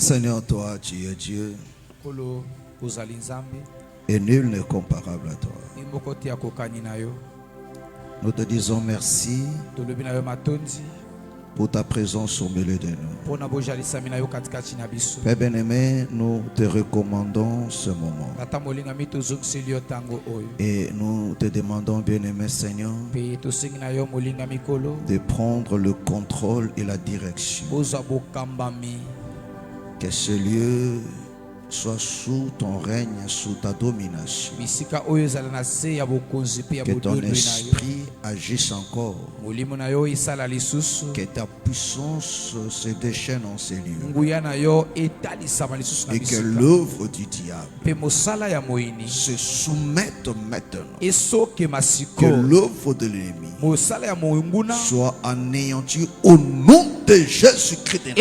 Seigneur, toi, tu es Dieu. Et nul n'est comparable à toi. Nous te disons merci pour ta présence au milieu de nous. Père bien-aimé, nous te recommandons ce moment. Et nous te demandons, bien-aimé Seigneur, de prendre le contrôle et la direction. Que ce lieu soit sous ton règne, sous ta domination. Que ton esprit agisse encore. Que ta puissance se déchaîne en ces lieux. Et que l'œuvre du diable se soumette maintenant. Que l'œuvre de l'ennemi soit anéantie au nom de Jésus-Christ de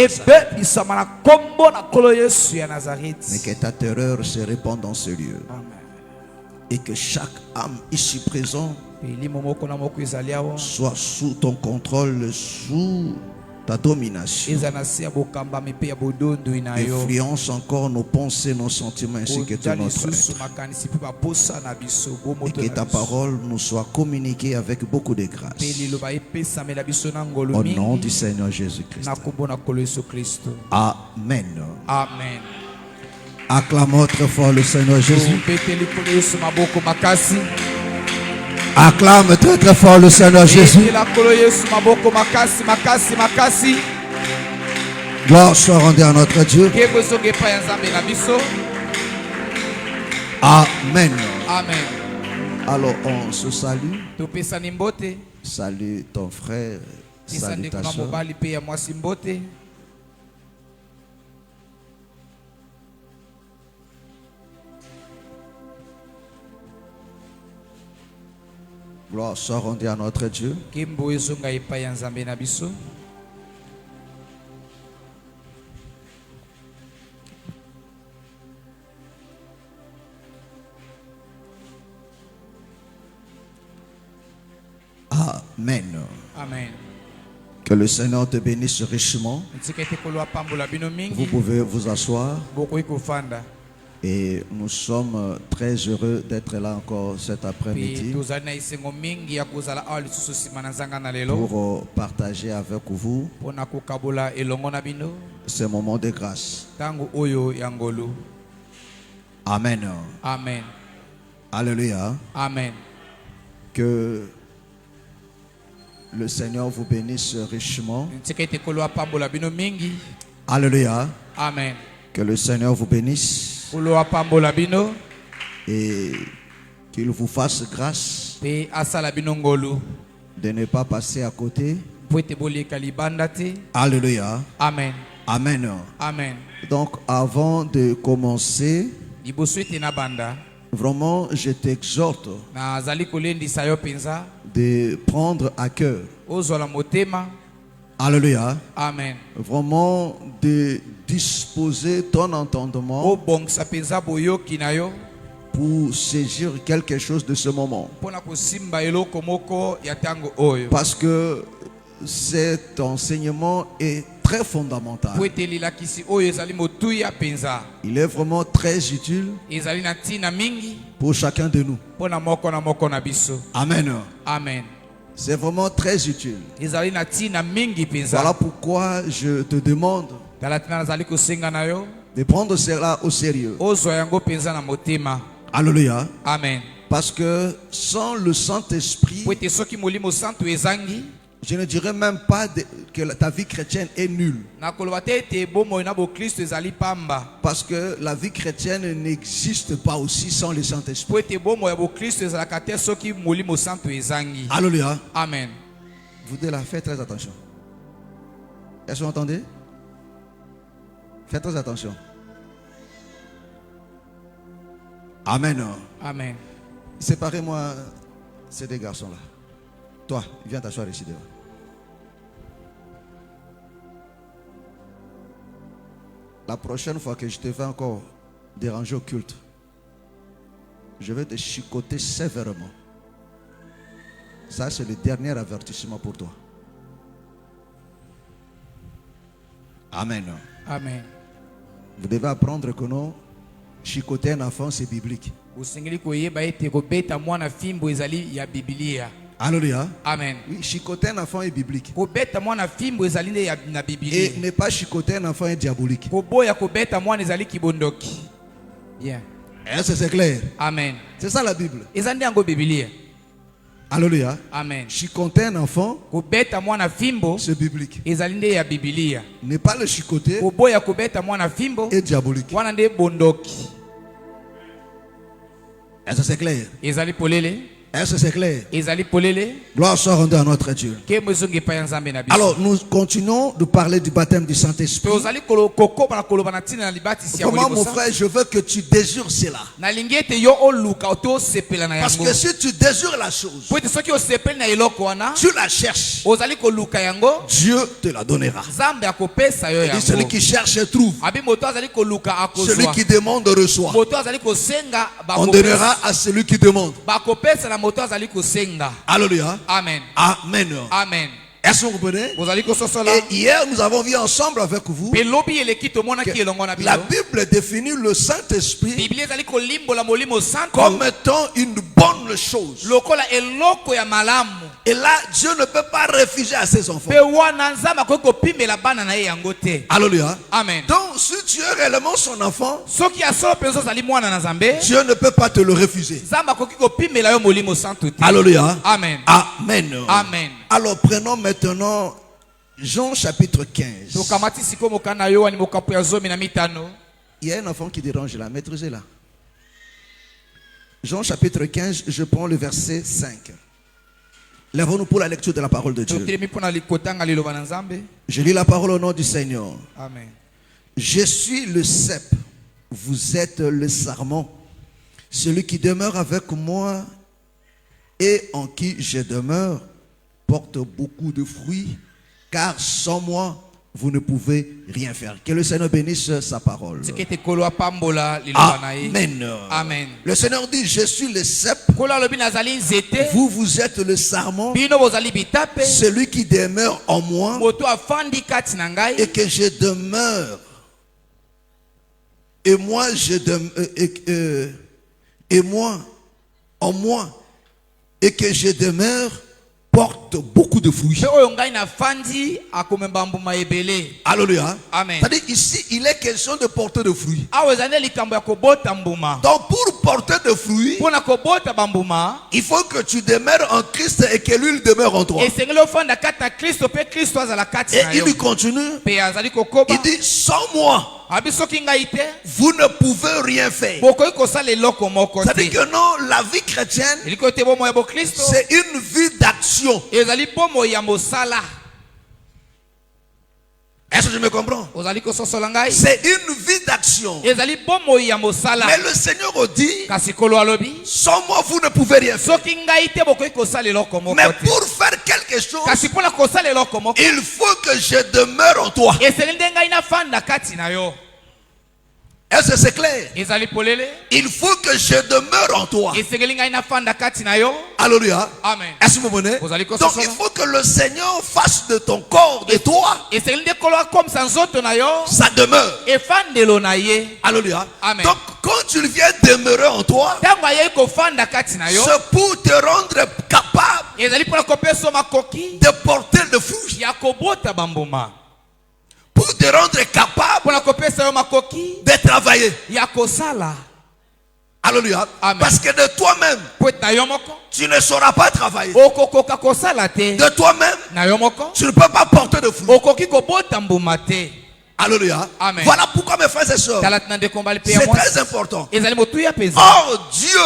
Nazareth. Mais que ta terreur se répande dans ce lieu. Amen. Et que chaque âme ici présente soit sous ton contrôle, sous ta domination. Influence encore nos pensées, nos sentiments ainsi que tout notre être. Et que ta parole nous soit communiquée avec beaucoup de grâce. Au nom du Seigneur Jésus-Christ. Amen. Amen. Acclamons très fort le Seigneur Jésus. Acclame très très fort le Seigneur Jésus. Gloire soit rendue à notre Dieu. Amen. Amen. Alors on se salue. Salut ton frère. Salut ta soeur. Gloire soit rendue à notre Dieu. Amen. Amen. Que le Seigneur te bénisse richement. Vous pouvez vous asseoir. Et nous sommes très heureux d'être là encore cet après-midi pour partager avec vous ce moment de grâce. Amen. Amen. Alléluia. Amen. Que le Seigneur vous bénisse richement. Alléluia. Amen. Que le Seigneur vous bénisse. Et qu'il vous fasse grâce de ne pas passer à côté. Alléluia. Amen. Amen. Amen. Donc avant de commencer, vraiment je t'exhorte de prendre à cœur. Alléluia. Amen. Vraiment de disposer ton entendement pour saisir quelque chose de ce moment. Parce que cet enseignement est très fondamental. Il est vraiment très utile pour chacun de nous. Amen. Amen. C'est vraiment très utile. Voilà pourquoi je te demande de prendre cela au sérieux. Alléluia. Amen. Parce que sans le Saint-Esprit, je ne dirais même pas que ta vie chrétienne est nulle. Parce que la vie chrétienne n'existe pas aussi sans le Saint-Esprit. Alléluia. Amen. Vous devez là, faites très attention. Est-ce que vous entendez? Faites très attention. Amen. Amen. Séparez-moi ces deux garçons-là. Toi, viens t'asseoir ici devant. La prochaine fois que je te vais encore déranger au culte, je vais te chicoter sévèrement. Ça, c'est le dernier avertissement pour toi. Amen. Amen. Vous devez apprendre que non, chicoter un enfant, c'est biblique. Alléluia. Amen. Oui, chicoter un enfant est biblique. Et ne pas chicoter un enfant est diabolique. Yeah. Est-ce que c'est clair? Amen. C'est ça la Bible. Alléluia. Amen. Chicoter un enfant, c'est biblique. Ne pas le chicoter est diabolique. Est-ce que c'est clair? Est-ce que c'est clair? Gloire soit rendue à notre Dieu. Alors, nous continuons de parler du baptême du Saint-Esprit. Comment, mon frère, je veux que tu désires cela. Parce que si tu désires la chose, tu la cherches, Dieu te la donnera. Et celui qui cherche trouve. Celui qui demande reçoit. On donnera à celui qui demande. Alléluia. Amen. Amen. Amen. Est-ce que vous comprenez? Et hier, nous avons vu ensemble avec vous que la Bible définit le Saint-Esprit comme étant une bonne chose. Et là, Dieu ne peut pas refuser à ses enfants. Alléluia. Amen. Donc, si tu es réellement son enfant, Dieu ne peut pas te le refuser. Alléluia. Amen. Amen. Amen. Alors, prenons maintenant Jean chapitre 15. Il y a un enfant qui dérange là, maîtrisez-la. Jean chapitre 15, je prends le verset 5. Lèvons-nous pour la lecture de la parole de Dieu. Je lis la parole au nom du Seigneur. Amen. Je suis le cep, vous êtes le sarment. Celui qui demeure avec moi et en qui je demeure porte beaucoup de fruits, car sans moi, vous ne pouvez rien faire. Que le Seigneur bénisse sa parole. Amen. Amen. Le Seigneur dit, je suis le cep, vous êtes le sarment, celui qui demeure en moi et que je demeure. Et moi, je demeure, et moi, en moi, et que je demeure, porte beaucoup de fruits. Alléluia. Amen. C'est-à-dire ici, il est question de porter de fruits. Donc pour porter de fruits, il faut que tu demeures en Christ et que lui demeure en toi. Et il lui continue. Il dit, sans moi, vous ne pouvez rien faire. C'est-à-dire que non, la vie chrétienne, c'est une vie d'action. Est-ce que je me comprends? C'est une vie d'action. Mais le Seigneur dit, sans moi vous ne pouvez rien faire. Mais pour faire quelque chose, il faut que je demeure en toi. Est-ce que c'est clair? Il faut que je demeure en toi. Alléluia. Amen. Est-ce que vous comprenez? Donc il faut que le Seigneur fasse de ton corps, de toi, sa demeure. Alléluia. Amen. Donc quand tu viens demeurer en toi, c'est pour te rendre capable de porter le fruit. Pour te rendre capable de travailler. Alléluia. Amen. Parce que de toi-même, tu ne sauras pas travailler. De toi-même, tu ne peux pas porter de fruits. Alléluia. Amen. Voilà pourquoi mes frères et sœurs, c'est très important. Or Dieu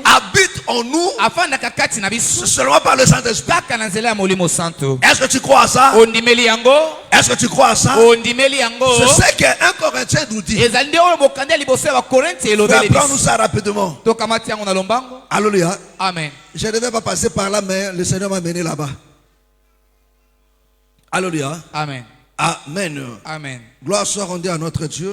habite en nous seulement par le Saint-Esprit. Est-ce que tu crois à ça? Est-ce que tu crois à ça? C'est ce que 1 Corinthien nous dit. Prends-nous ça rapidement. Alléluia. Amen. Je ne devais pas passer par là, mais le Seigneur m'a mené là-bas. Alléluia. Amen. Amen. Amen. Gloire soit rendue à notre Dieu.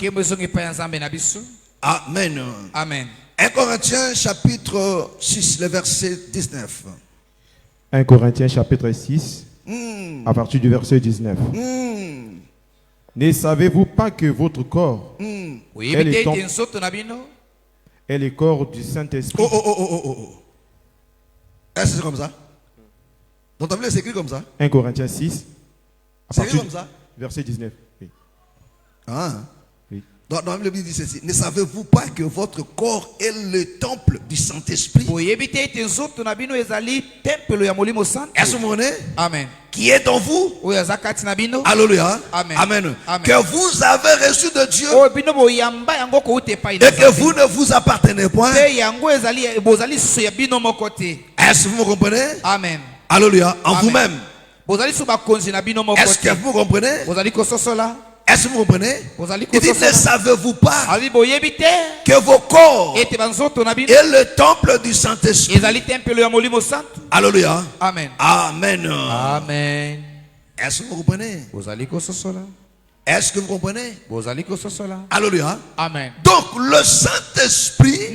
Amen. Amen. 1 Corinthiens chapitre 6, le verset 19. 1 Corinthiens chapitre 6, à partir du verset 19. Ne savez-vous pas que votre corps est le corps du Saint-Esprit? Est-ce que c'est comme ça? Dans ta Bible, c'est écrit comme ça? 1 Corinthiens 6, c'est écrit comme ça? verset 19. Oui. Ah. Oui. Dans la Bible, il dit ceci. Ne savez-vous pas que votre corps est le temple du Saint-Esprit? Est-ce que vous comprenez? Amen. Qui est dans vous? Alléluia. Amen. Amen. Amen. Que vous avez reçu de Dieu et que vous ne vous appartenez point. Est-ce que vous me comprenez? Amen. Alléluia. En Amen. vous-même. Est-ce que vous comprenez? Est-ce que vous comprenez? Il dit, ne savez-vous pas que vos corps est le temple du Saint-Esprit? Alléluia. Amen. Amen. Amen. Est-ce que vous comprenez? Est-ce que vous comprenez? Alléluia. Amen. Donc le Saint-Esprit,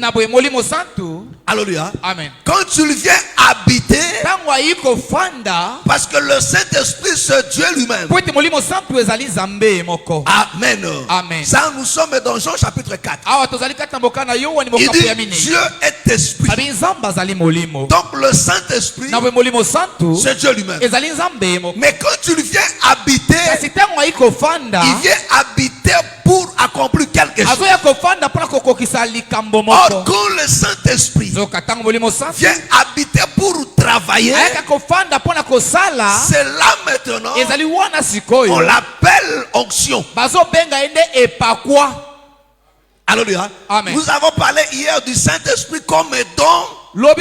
alléluia. Amen. Quand tu viens habiter, parce que le Saint-Esprit c'est Dieu lui-même. Amen. Amen. Ça, nous sommes dans Jean chapitre 4. Il dit Dieu est esprit. Donc le Saint-Esprit c'est Dieu lui-même. Mais quand tu viens habiter, il vient habiter pour accomplir quelque chose. Or, quand le Saint-Esprit vient habiter pour travailler, c'est là maintenant on l'appelle onction. Alléluia. Nous avons parlé hier du Saint-Esprit comme don. Mais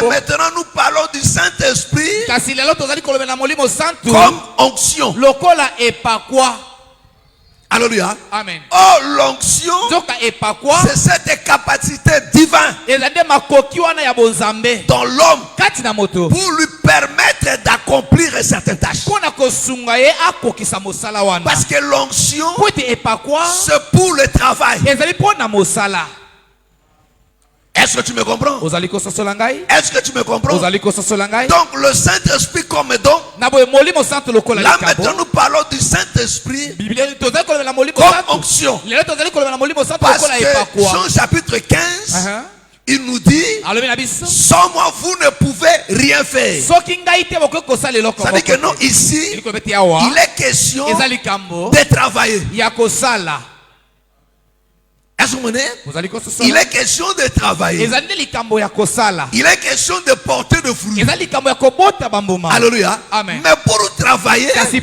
maintenant nous parlons du Saint-Esprit comme onction. Alléluia. Amen. Oh, l'onction, c'est cette capacité divine dans l'homme pour lui permettre d'accomplir certaines tâches. Parce que l'onction, c'est pour le travail. Est-ce que tu me comprends? Est-ce que tu me comprends? Donc le Saint-Esprit comme don. Là maintenant nous parlons du Saint-Esprit comme onction. Parce que Jean chapitre 15, il nous dit, sans moi vous ne pouvez rien faire. Ça veut dire que non, ici il est question de travailler. Il est question de travailler. Il est question de porter de fruits. Alléluia. Amen. Mais pour travailler, il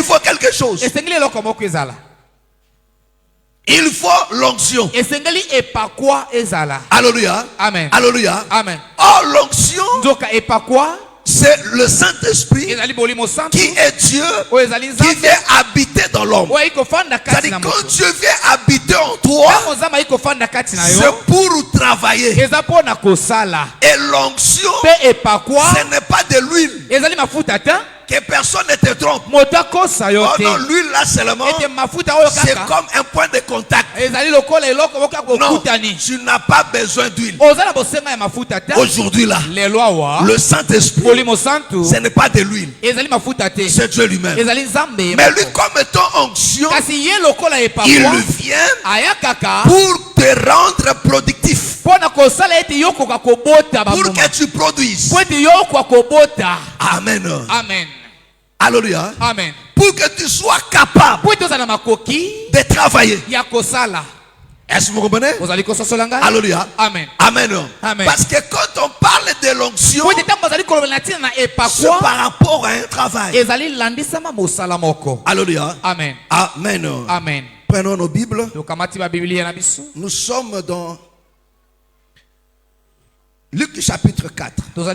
faut quelque chose. Il faut l'onction. Alléluia. Amen. Alléluia. Amen. Or l'onction, c'est le Saint-Esprit qui est Dieu, qui vient habiter dans l'homme. C'est-à-dire quand Dieu vient habiter en toi, c'est pour travailler. Et l'onction, ce n'est pas de l'huile. Que personne ne te trompe. Oh non, l'huile là seulement, c'est comme un point de contact. Non, tu n'as pas besoin d'huile. Aujourd'hui là, le Saint-Esprit, ce n'est pas de l'huile, c'est Dieu lui-même. Mais lui comme étant onction, il vient pour te rendre productif, pour que tu produises. Amen. Amen. Alléluia. Amen. Pour que tu sois capable de travailler. Est-ce que vous comprenez? Alléluia. Amen. Amen. Amen. Parce que quand on parle de l'onction, c'est par rapport à un travail. Alléluia. Amen. Amen. Amen. Prenons nos Bibles. Nous sommes dans Luc chapitre 4. On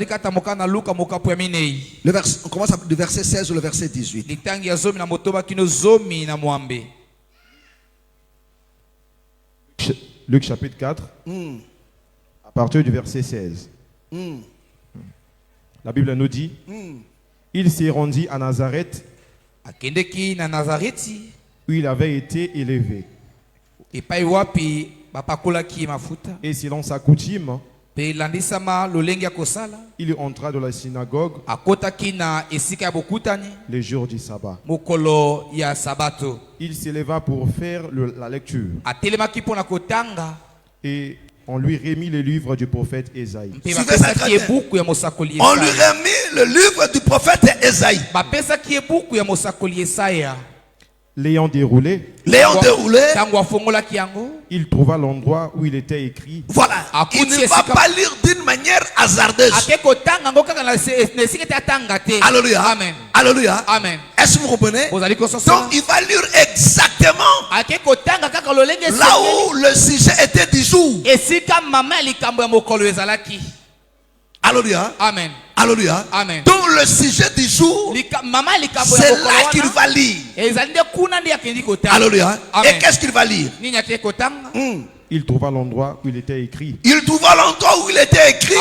commence du verset 16 au verset 18. Luc chapitre 4, à partir du verset 16. La Bible nous dit, il s'est rendu à Nazareth, où il avait été élevé. Et selon sa coutume, Il entra dans la synagogue les jours du sabbat. Il s'éleva pour faire la lecture. Et on lui remit le livre du prophète Ésaïe. On lui remit le livre du prophète Ésaïe. L'ayant déroulé, il trouva l'endroit où il était écrit. Voilà. Il ne va pas lire d'une manière hasardeuse. Alléluia. Amen. Alléluia. Amen. Est-ce que vous comprenez? Donc il va lire exactement là où le sujet était du jour. Alléluia. Amen. Alléluia. Amen. Donc le sujet du jour, c'est là qu'il va lire. Alléluia. Et qu'est-ce qu'il va lire? Il trouva l'endroit où il était écrit. Il trouva l'endroit où il était écrit.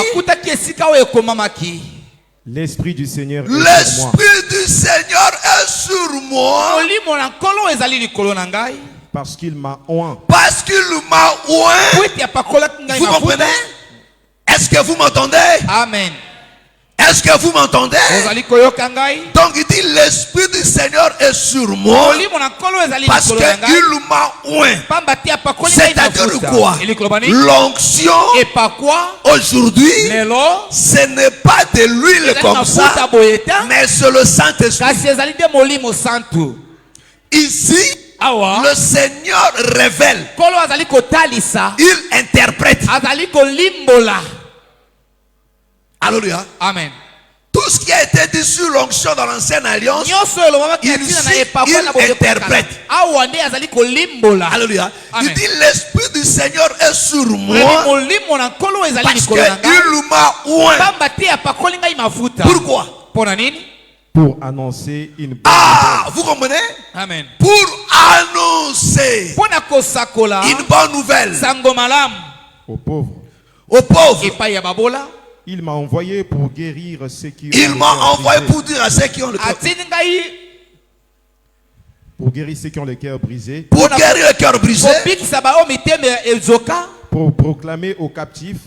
L'Esprit du Seigneur est sur moi. L'Esprit du Seigneur est sur moi. Parce qu'il m'a oint. Parce qu'il m'a oint. Vous comprenez? Est-ce que vous m'entendez? Amen. Est-ce que vous m'entendez? Donc il dit l'Esprit du Seigneur est sur moi parce qu'il m'a oint. C'est-à-dire quoi? L'onction aujourd'hui, ce n'est pas de l'huile comme ça, mais c'est le Saint-Esprit. Ici, le Seigneur révèle. Il interprète. Alléluia. Amen. Tout ce qui a été dit sur l'onction dans l'ancienne alliance, il interprète. Alléluia. Il dit l'Esprit du Seigneur est sur moi parce qu'il m'a oint. Pourquoi? Pour annoncer une bonne nouvelle. Vous comprenez? Amen. Pour annoncer une bonne nouvelle aux pauvres. Aux pauvres. Il m'a envoyé pour guérir ceux qui ont Il m'a envoyé pour dire à ceux qui ont le cœur brisé. Pour guérir ceux qui ont le cœur brisé. Pour guérir le cœur brisé. Pour proclamer aux captifs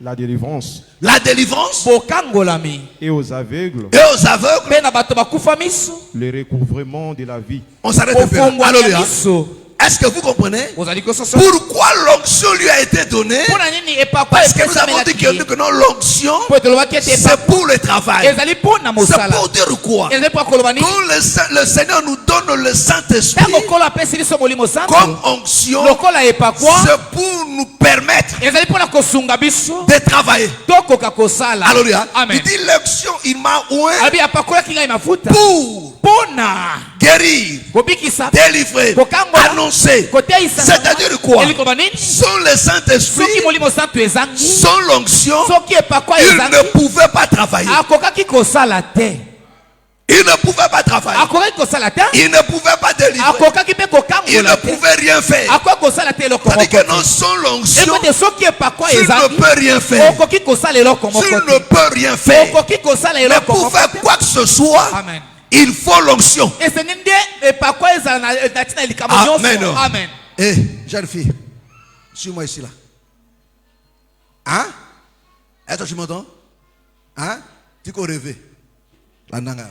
la délivrance. La délivrance. Et aux aveugles. Le recouvrement de la vie. On s'arrête un peu. Alléluia. Est-ce que vous comprenez pourquoi l'onction lui a été donnée? Parce que nous avons dit que non, l'onction c'est pour le travail. C'est pour dire quoi? Quand le Seigneur nous donne le Saint-Esprit comme onction, c'est pour nous permettre de travailler. Alléluia. Il dit l'onction, il m'a oint pour guérir, délivrer, annoncer. C'est-à-dire quoi? Sans le Saint-Esprit, sans l'onction, il ne pouvait pas travailler. Il ne pouvait pas travailler. Il ne pouvait pas délivrer. Il ne pouvait rien faire. C'est-à-dire que non, sans l'onction, tu ne peux rien faire. Tu ne peux rien faire. Mais pour faire quoi que ce soit, il faut l'onction. Amen. Amen. Eh, jeune fille, suis-moi ici là. Hein? Est-ce que tu m'entends? Hein? Tu peux rêver. La nanga.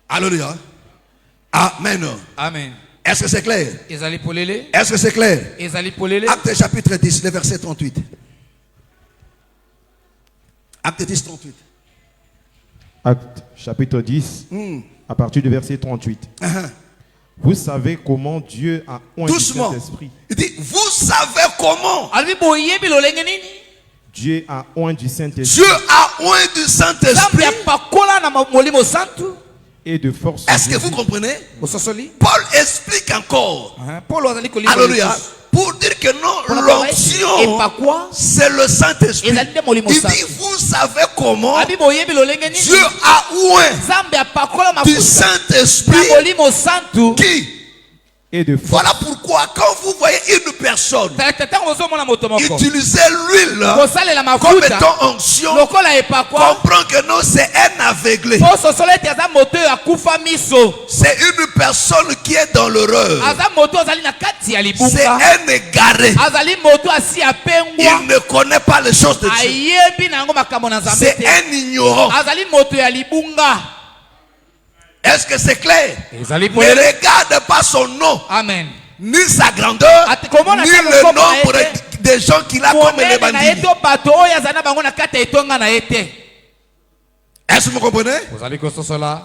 Alléluia. Amen. Amen. Est-ce que c'est clair? Est-ce que c'est clair? Acte chapitre 10, le verset 38. Acte 10, 38. Acte chapitre 10, à partir du verset 38. Vous savez comment Dieu a oint du Saint-Esprit. Il dit, vous savez comment Dieu a oint du Saint-Esprit. Dieu a oint du Saint-Esprit. Et de force. Est-ce que vous comprenez? Paul explique encore. Alléluia. Pour dire que non, l'onction, c'est le Saint-Esprit. Il dit, vous savez comment Dieu a oint du Saint-Esprit qui. Et de force. Voilà pourquoi quand vous voyez une personne utiliser l'huile comme étant onction, comprend que non, c'est un aveuglé. C'est une personne qui est dans l'horreur, c'est un égaré. Il ne connaît pas les choses de Dieu. C'est un ignorant. Est-ce que c'est clair? Ne regarde pas son nom. Amen. Ni sa grandeur, ni le nombre de gens qu'il a comme les bandits. Est-ce que vous comprenez?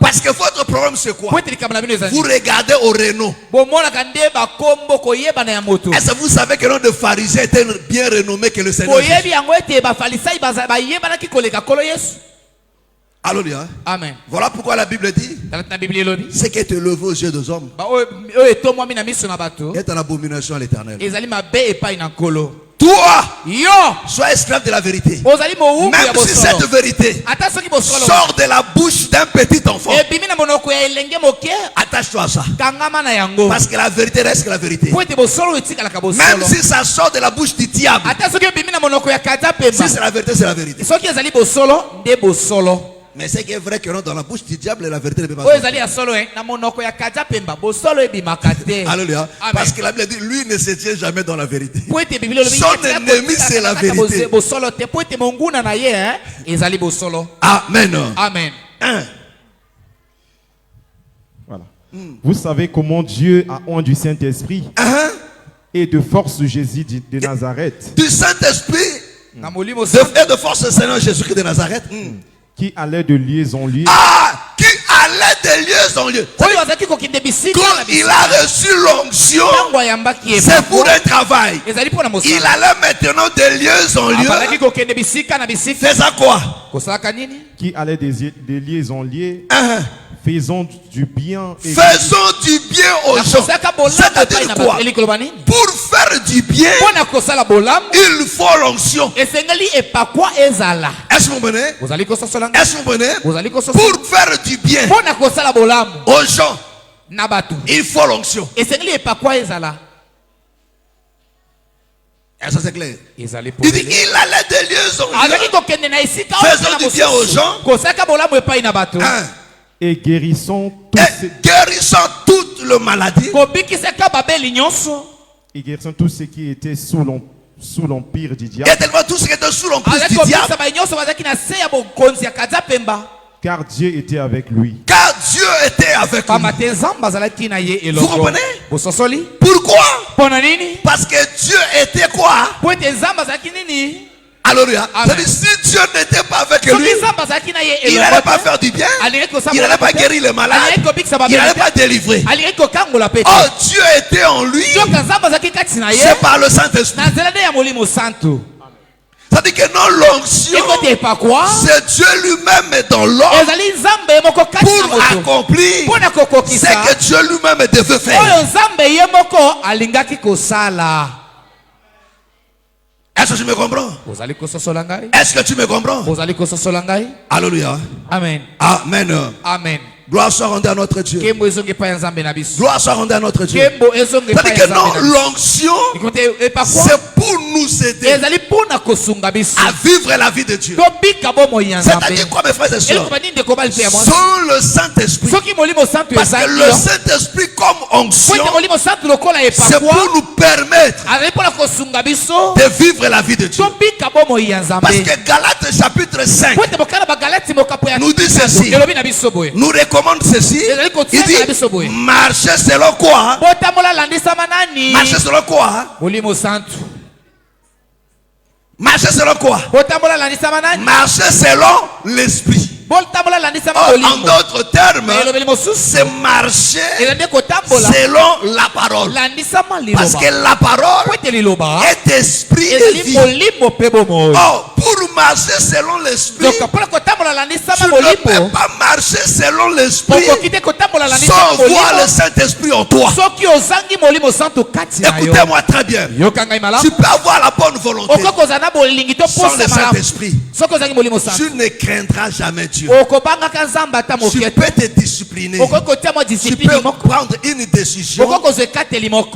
Parce que votre problème c'est quoi? Vous regardez au Renault. Est-ce que vous savez que le nom de pharisien était bien renommé que le Seigneur Jésus? Alléluia. Amen. Voilà pourquoi la Bible dit, c'est que te levé aux yeux des hommes est en abomination à l'Éternel. Toi, sois esclave de la vérité. Même si cette vérité sort de la bouche d'un petit enfant, attache-toi à ça. Parce que la vérité reste la vérité. Même si ça sort de la bouche du diable, si c'est la vérité, c'est la vérité. Mais c'est qu'il est vrai que dans la bouche du diable, la vérité ne peut pas sortir. Alléluia. Parce que la Bible dit, lui ne se tient jamais dans la vérité. Son ennemi, c'est la vérité. Amen. Amen. Voilà. Vous savez comment Dieu a oint du Saint-Esprit et de force Jésus de Nazareth. Du Saint-Esprit et de force Seigneur Jésus-Christ de Nazareth. Qui allait de lieu en lieu. Qui allait de lieu en lieu. Quand il a reçu l'onction, c'est pour un travail. Il allait maintenant de lieu en lieu. Faisant quoi? Qui allait des lieux en lieu. Faisons du bien. Faisons du bien aux gens. C'est-à-dire quoi? Pour faire du bien, il faut l'onction. Est-ce que vous comprenez? Est-ce que vous comprenez? Pour faire du bien aux gens, il faut l'onction. Est-ce que c'est clair? Il dit il allait de lieu en lieu. Faisons du bien aux gens. Et guérissons toutes les maladies. Et guérissons tous ceux qui étaient sous l'empire du diable. Et tellement tous ceux qui étaient sous l'empire du diable. Car Dieu était avec lui. Car Dieu était avec lui. Vous comprenez? Pourquoi? Parce que Dieu était quoi? Alléluia. Si Dieu n'était pas avec lui, il n'allait pas faire du bien, il n'allait pas guérir les malades, il n'allait pas délivrer. Oh, Dieu était en lui, c'est par le Saint-Esprit. C'est-à-dire que non, l'onction, c'est Dieu lui-même dans l'homme pour accomplir ce que Dieu lui-même devait faire. Est-ce que tu me comprends? Est-ce que tu me comprends? Alléluia. Amen. Amen. Amen. Gloire soit rendue à notre Dieu. Gloire soit rendue à notre Dieu. C'est-à-dire que non, l'onction, c'est pour nous aider à vivre la vie de Dieu. C'est-à-dire quoi, mes frères et sœurs? Sans le Saint-Esprit. Parce que le Saint-Esprit comme onction, c'est pour nous permettre de vivre la vie de Dieu. Parce que Galates chapitre 5 nous dit ceci. Nous recommande ceci. Il dit, marchez selon quoi? Marchez selon quoi? Marchez selon quoi? Marchez selon l'esprit. En d'autres termes, c'est marcher selon la parole. Parce que la parole est esprit et vie. Oh, pour marcher selon l'esprit, tu ne peux pas marcher selon l'esprit sans voir le Saint-Esprit en toi. Écoutez-moi très bien. Tu peux avoir la bonne volonté sans le Saint-Esprit. Tu ne craindras jamais Dieu. Dieu. Tu peux te discipliner. Tu peux prendre une décision.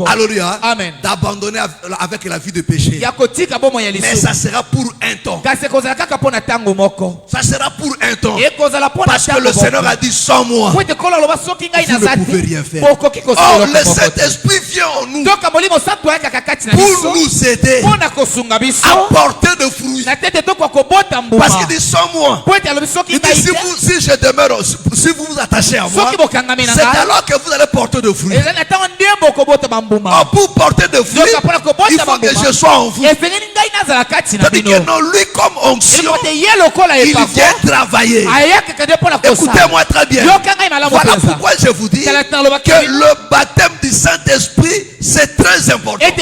Alléluia. D'abandonner avec la vie de péché. Mais ça sera pour un temps. Ça sera pour un temps. Parce que le Seigneur a dit sans moi, vous ne pouvez rien faire. Oh, le Saint-Esprit vient en nous pour nous aider à porter de fruits. Parce qu'il dit sans moi. Il dit si je demeure, si vous vous attachez à moi, c'est alors que vous allez porter de fruits. Oh, pour porter de fruits, il faut que je sois en vous. C'est-à-dire que non, lui comme onction, il vient travailler. Écoutez-moi très bien. Voilà pourquoi je vous dis que le baptême du Saint-Esprit, c'est très important. Donc,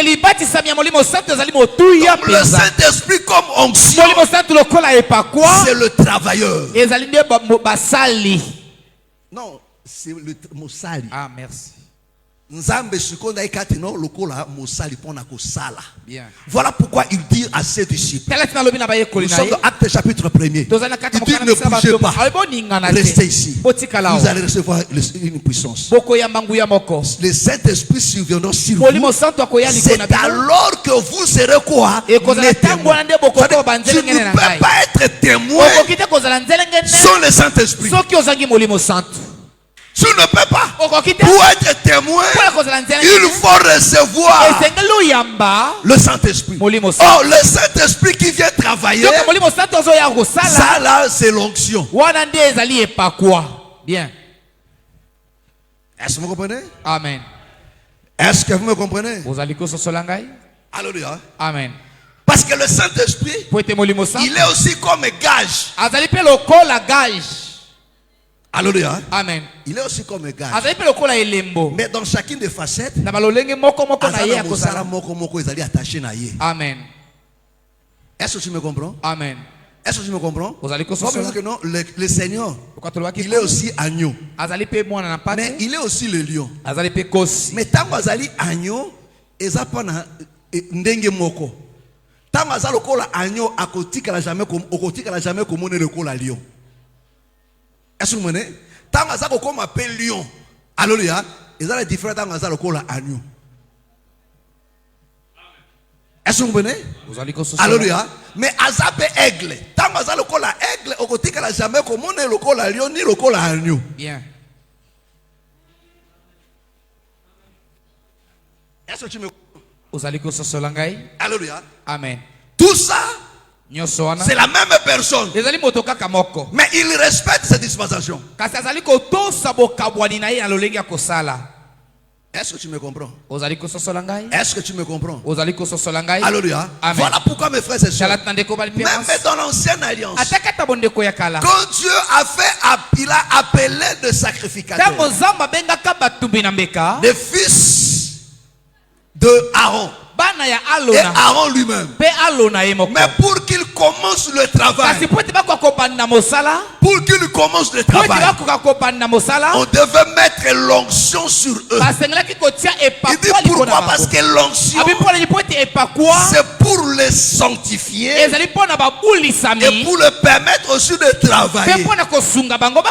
le Saint-Esprit comme onction, c'est le travailleur. Non, c'est le mosali. Ah, merci. Voilà pourquoi il dit à ses disciples. Nous sommes dans Actes chapitre 1er. Il dit ne bougez pas. Restez ici. Vous allez recevoir une puissance. Le Saint-Esprit surviendra sur vous. C'est alors que vous serez quoi? Les témoins. Tu ne peux pas être témoin sans le Saint-Esprit. Tu ne peux pas. Pour être témoin, il faut recevoir le Saint-Esprit. Oh, le Saint-Esprit qui vient travailler, ça là, c'est l'onction. Bien. Est-ce que vous comprenez? Amen. Est-ce que vous me comprenez? Alléluia. Amen. Parce que le Saint-Esprit, il est aussi comme gage. Alléluia. Amen. Il est aussi comme un gage. Mais dans chacune des facettes, Amen. est-ce que tu me comprends? Amen. Est-ce que tu me comprends? Que non, le Seigneur, il est aussi agneau. Mais il est aussi le lion. Mais tant que agneau, il n'y a pas de moko. Tant que agneau, il n'y a jamais comme le lion. Est-ce que vous comprenez? Tant que ça comme appelle lion. Alléluia. Ils ont les différents temps que ça le cola agneau. Est-ce que vous comprenez? Alléluia. Mais azap aigle. Tant que ça le cola aigle, au côté que la jamais comme on est le cola lion ni le cola agneau. Bien. Est-ce que tu me Alléluia. Amen. Tout ça, c'est la même personne. Mais il respecte ses dispensations. Est-ce que tu me comprends? Est-ce que tu me comprends? Alléluia. Voilà pourquoi mes frères et sœurs, même dans l'ancienne alliance, quand Dieu il a appelé des sacrificateurs, des fils de Aaron, et Aaron lui-même. Mais pour qu'il commence le travail, pour qu'il commence le travail, on devait mettre l'onction sur eux. Il dit pourquoi? Parce que l'onction, c'est pour les sanctifier et pour le permettre aussi de travailler.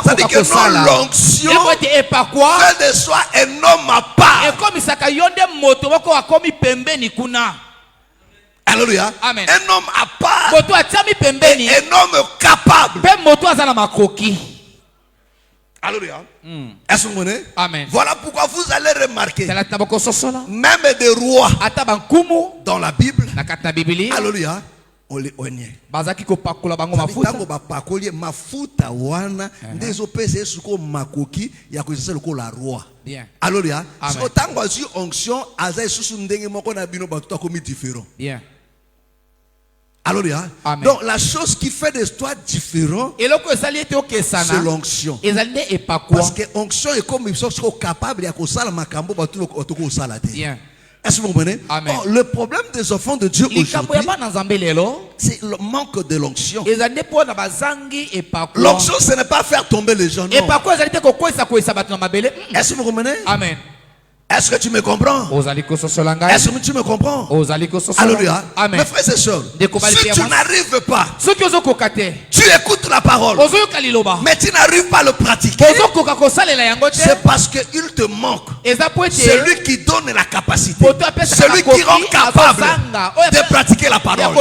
C'est-à-dire que non, l'onction fait de soi un homme à part. Alléluia. Amen. Un homme à part et un homme capable. Alléluia. Est-ce que vous comprenez? Amen. Voilà pourquoi vous allez remarquer même des rois dans la Bible. Alléluia. On les oigne. Mafuta wana ndezo pese suko makoki ya kozesa lokola roi. Bien. Alléluia. So tango azu onction azai susu ndenge moko na bino batuta komi différent. Bien. Alléluia. Amen. Donc la chose qui fait des toi différents, c'est l'onction. Parce que l'onction est comme ils sont capables de faire makambo batu otoko sala te. Bien. Est-ce que vous comprenez? Amen. Oh, le problème des enfants de Dieu aujourd'hui, c'est le manque de l'onction. L'onction, ce n'est pas faire tomber les gens. Non. Est-ce que vous comprenez? Amen. Est-ce que tu me comprends? Est-ce que tu me comprends? Alléluia. Mes frères et sœurs, si tu n'arrives pas, tu écoutes la parole, mais tu n'arrives pas à le pratiquer, c'est parce qu'il te manque celui qui donne la capacité, celui qui rend capable de pratiquer la parole,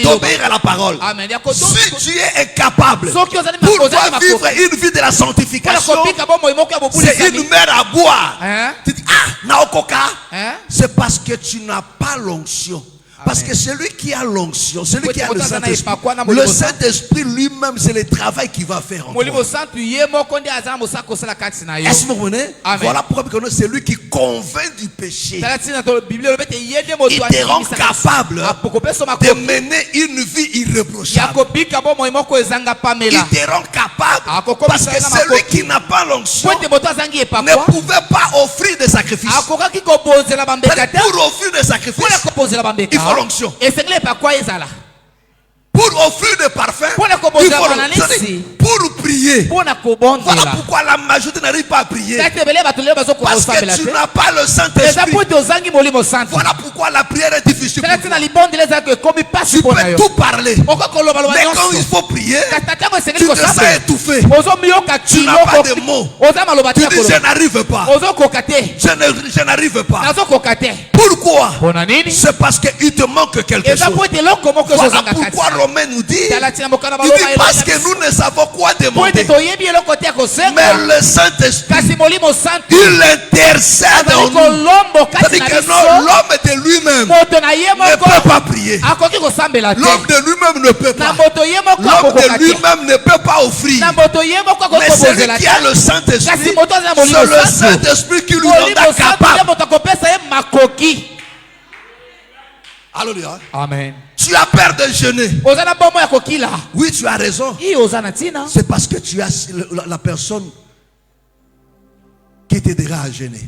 d'obéir à la parole. Si tu es incapable, pour toi vivre une vie de la sanctification, c'est une mer à boire. Tu dis, Naokoka, c'est parce que tu n'as pas l'onction. Parce que celui qui a l'onction, celui qui a le Saint-Esprit lui-même, c'est le travail qu'il va faire en toi. Est-ce que vous comprenez? Voilà pourquoi c'est lui qui convainc du péché. Il te rend capable de mener une vie irréprochable. Il te rend capable parce que celui qui n'a pas l'onction ne pouvait pas offrir des sacrifices. Pour offrir des sacrifices, il faut l'onction. Pour offrir des parfums, il faut l'onction. Pour prier, voilà pourquoi la majorité n'arrive pas à prier. Parce que tu n'as pas le Saint-Esprit. Voilà pourquoi la prière est difficile pour toi. Tu peux tout parler, mais quand il faut prier, tu te sens étouffé. Tu n'as pas de mots. Tu dis je n'arrive pas. Je n'arrive pas. Pourquoi? C'est parce qu'il te manque quelque chose. Voilà pourquoi Romain nous dit, parce que nous ne savons quoi demander, mais le Saint-Esprit, il intercède en nous. C'est-à-dire que l'homme de lui-même ne peut pas prier. L'homme de lui-même ne peut pas. L'homme de lui-même ne peut pas offrir. Mais celui qui a le Saint-Esprit, c'est le Saint-Esprit qui lui rend capable. Alléluia. Amen. Tu as peur de jeûner. Oui, tu as raison. C'est parce que tu as la personne qui t'aidera à jeûner.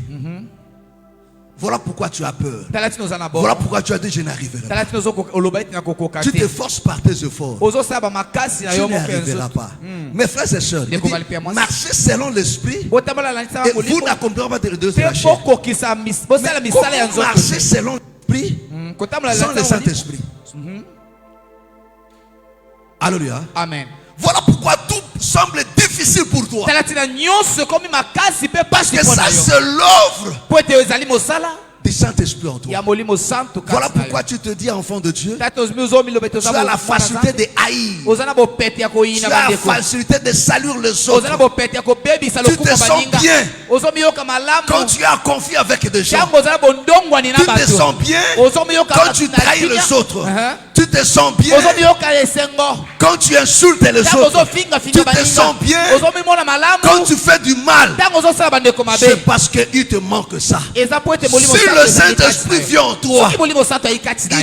Voilà pourquoi tu as peur. Voilà pourquoi tu as dit je n'arriverai pas. Tu te forces par tes efforts. Tu n'arriveras pas. Mes frères et sœurs, marchez selon l'esprit et vous n'accomplirez pas de la chair. Mais comment marcher selon l'esprit sans le Saint-Esprit? Alléluia. Amen. Voilà pourquoi tout semble difficile pour toi. Parce que ça c'est l'œuvre du Saint-Esprit en toi. Voilà pourquoi tu te dis enfant de Dieu, tu as la facilité de haïr, tu as la facilité de saluer les autres, tu te sens bien quand tu as confié avec des gens, tu te sens bien quand tu trahis les autres, tu te sens bien quand tu insultes les autres, tu te sens bien quand tu fais du mal. C'est parce qu'il te manque ça. Si le Saint-Esprit vient en toi, il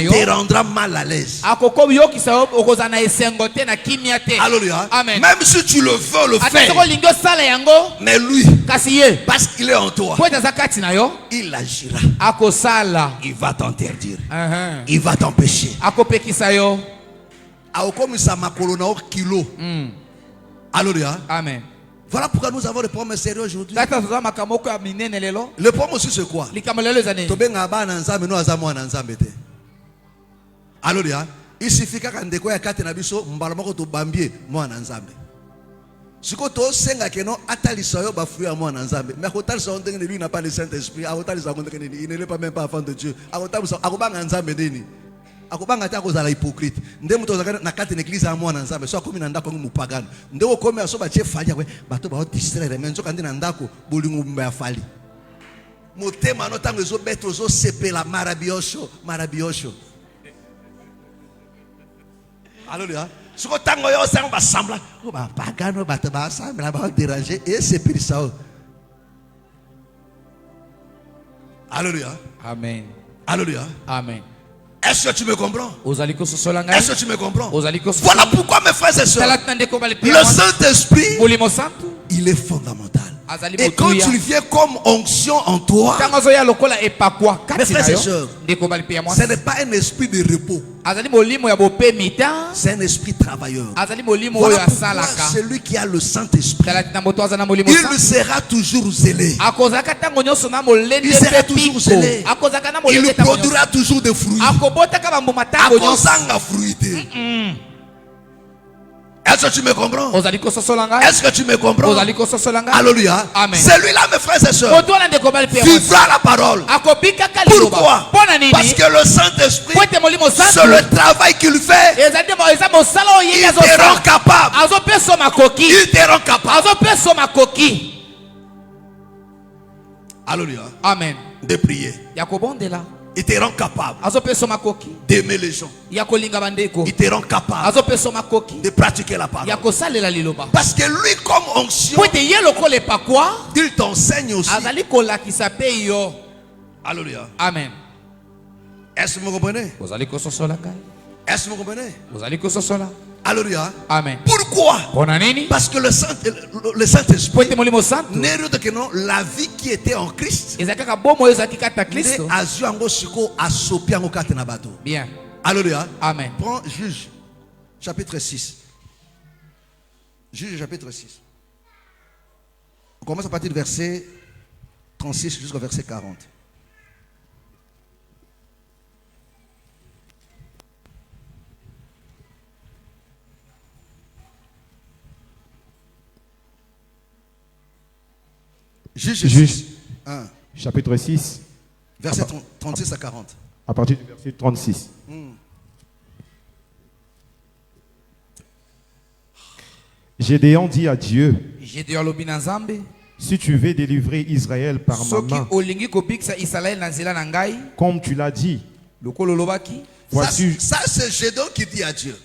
te rendra mal à l'aise. Alléluia. Même si tu le veux le faire, mais lui, parce qu'il est en toi, il agira. Il va t'interdire. Il va t'empêcher. Alléluia. Amen. Voilà pourquoi nous avons des problèmes sérieux aujourd'hui. Le problème aussi c'est quoi? Alléluia. Il suffit qu'à ndeko ya kate na biso mbala moko to bambie mwana nzambe. Siko to senga keno atalisa yo ba fruit ya mwana nzambe. Mais akotalisa on ndenge lui n'a pas le Saint-Esprit. Akotalisa on ndenge il ne l'est pas même pas enfant de Dieu. Akotalisa akobanga nzambe deni. Akobanga ta kozala hypocrite. Nde muto zakana na kate na église ya mwana nzambe. So akomi na ndako mu pagano. Nde okomi aso ba che fali akwe bato ba distraire mais nzoka ndi na ndako bolingo mba ya fali. Motema no tango zo beto zo sepela marabiyosho. Alléluia. Ce que tango yo sang ba sambla, o ba pagano bato ba sambla ba déranger et c'est pour ça. Alléluia. Amen. Alléluia. Amen. Est-ce que tu me comprends? Est-ce que tu me comprends? Voilà pourquoi mes frères et sœurs, le Saint-Esprit, il est fondamental. Et quand tu viens comme onction en toi, mes frères et sœurs, ce n'est pas un esprit de repos. C'est un esprit travailleur. Voilà pourquoi celui qui a le Saint-Esprit, il sera toujours zélé. Il sera toujours zélé. Il produira toujours des fruits. Est-ce que tu me comprends? Est-ce que tu me comprends? Alléluia. Celui-là, mes frères et sœurs, vivra la parole. Pourquoi? Parce que le Saint-Esprit, c'est le travail qu'il fait. Ils te rend capable. Ils te rend capable. Alléluia. Amen. De prier. Il te rend capable d'aimer les gens. Il te rend capable de pratiquer la parole. Parce que lui, comme onction, il t'enseigne aussi. Alléluia. Amen. Est-ce que vous comprenez? Est-ce que vous comprenez? Alléluia. Amen. Pourquoi? Parce que le Saint-Esprit n'érode que non la vie qui était en Christ. Bien. Alléluia. Amen. Prends Juge chapitre 6. Juge chapitre 6. On commence à partir du verset 36 jusqu'au verset 40. Juge, chapitre 6, verset 36 à 40. À partir du verset 36. Gédéon dit à Dieu, si tu veux délivrer Israël par ma main, comme tu l'as dit, voici, ça c'est Gédéon qui dit à Dieu,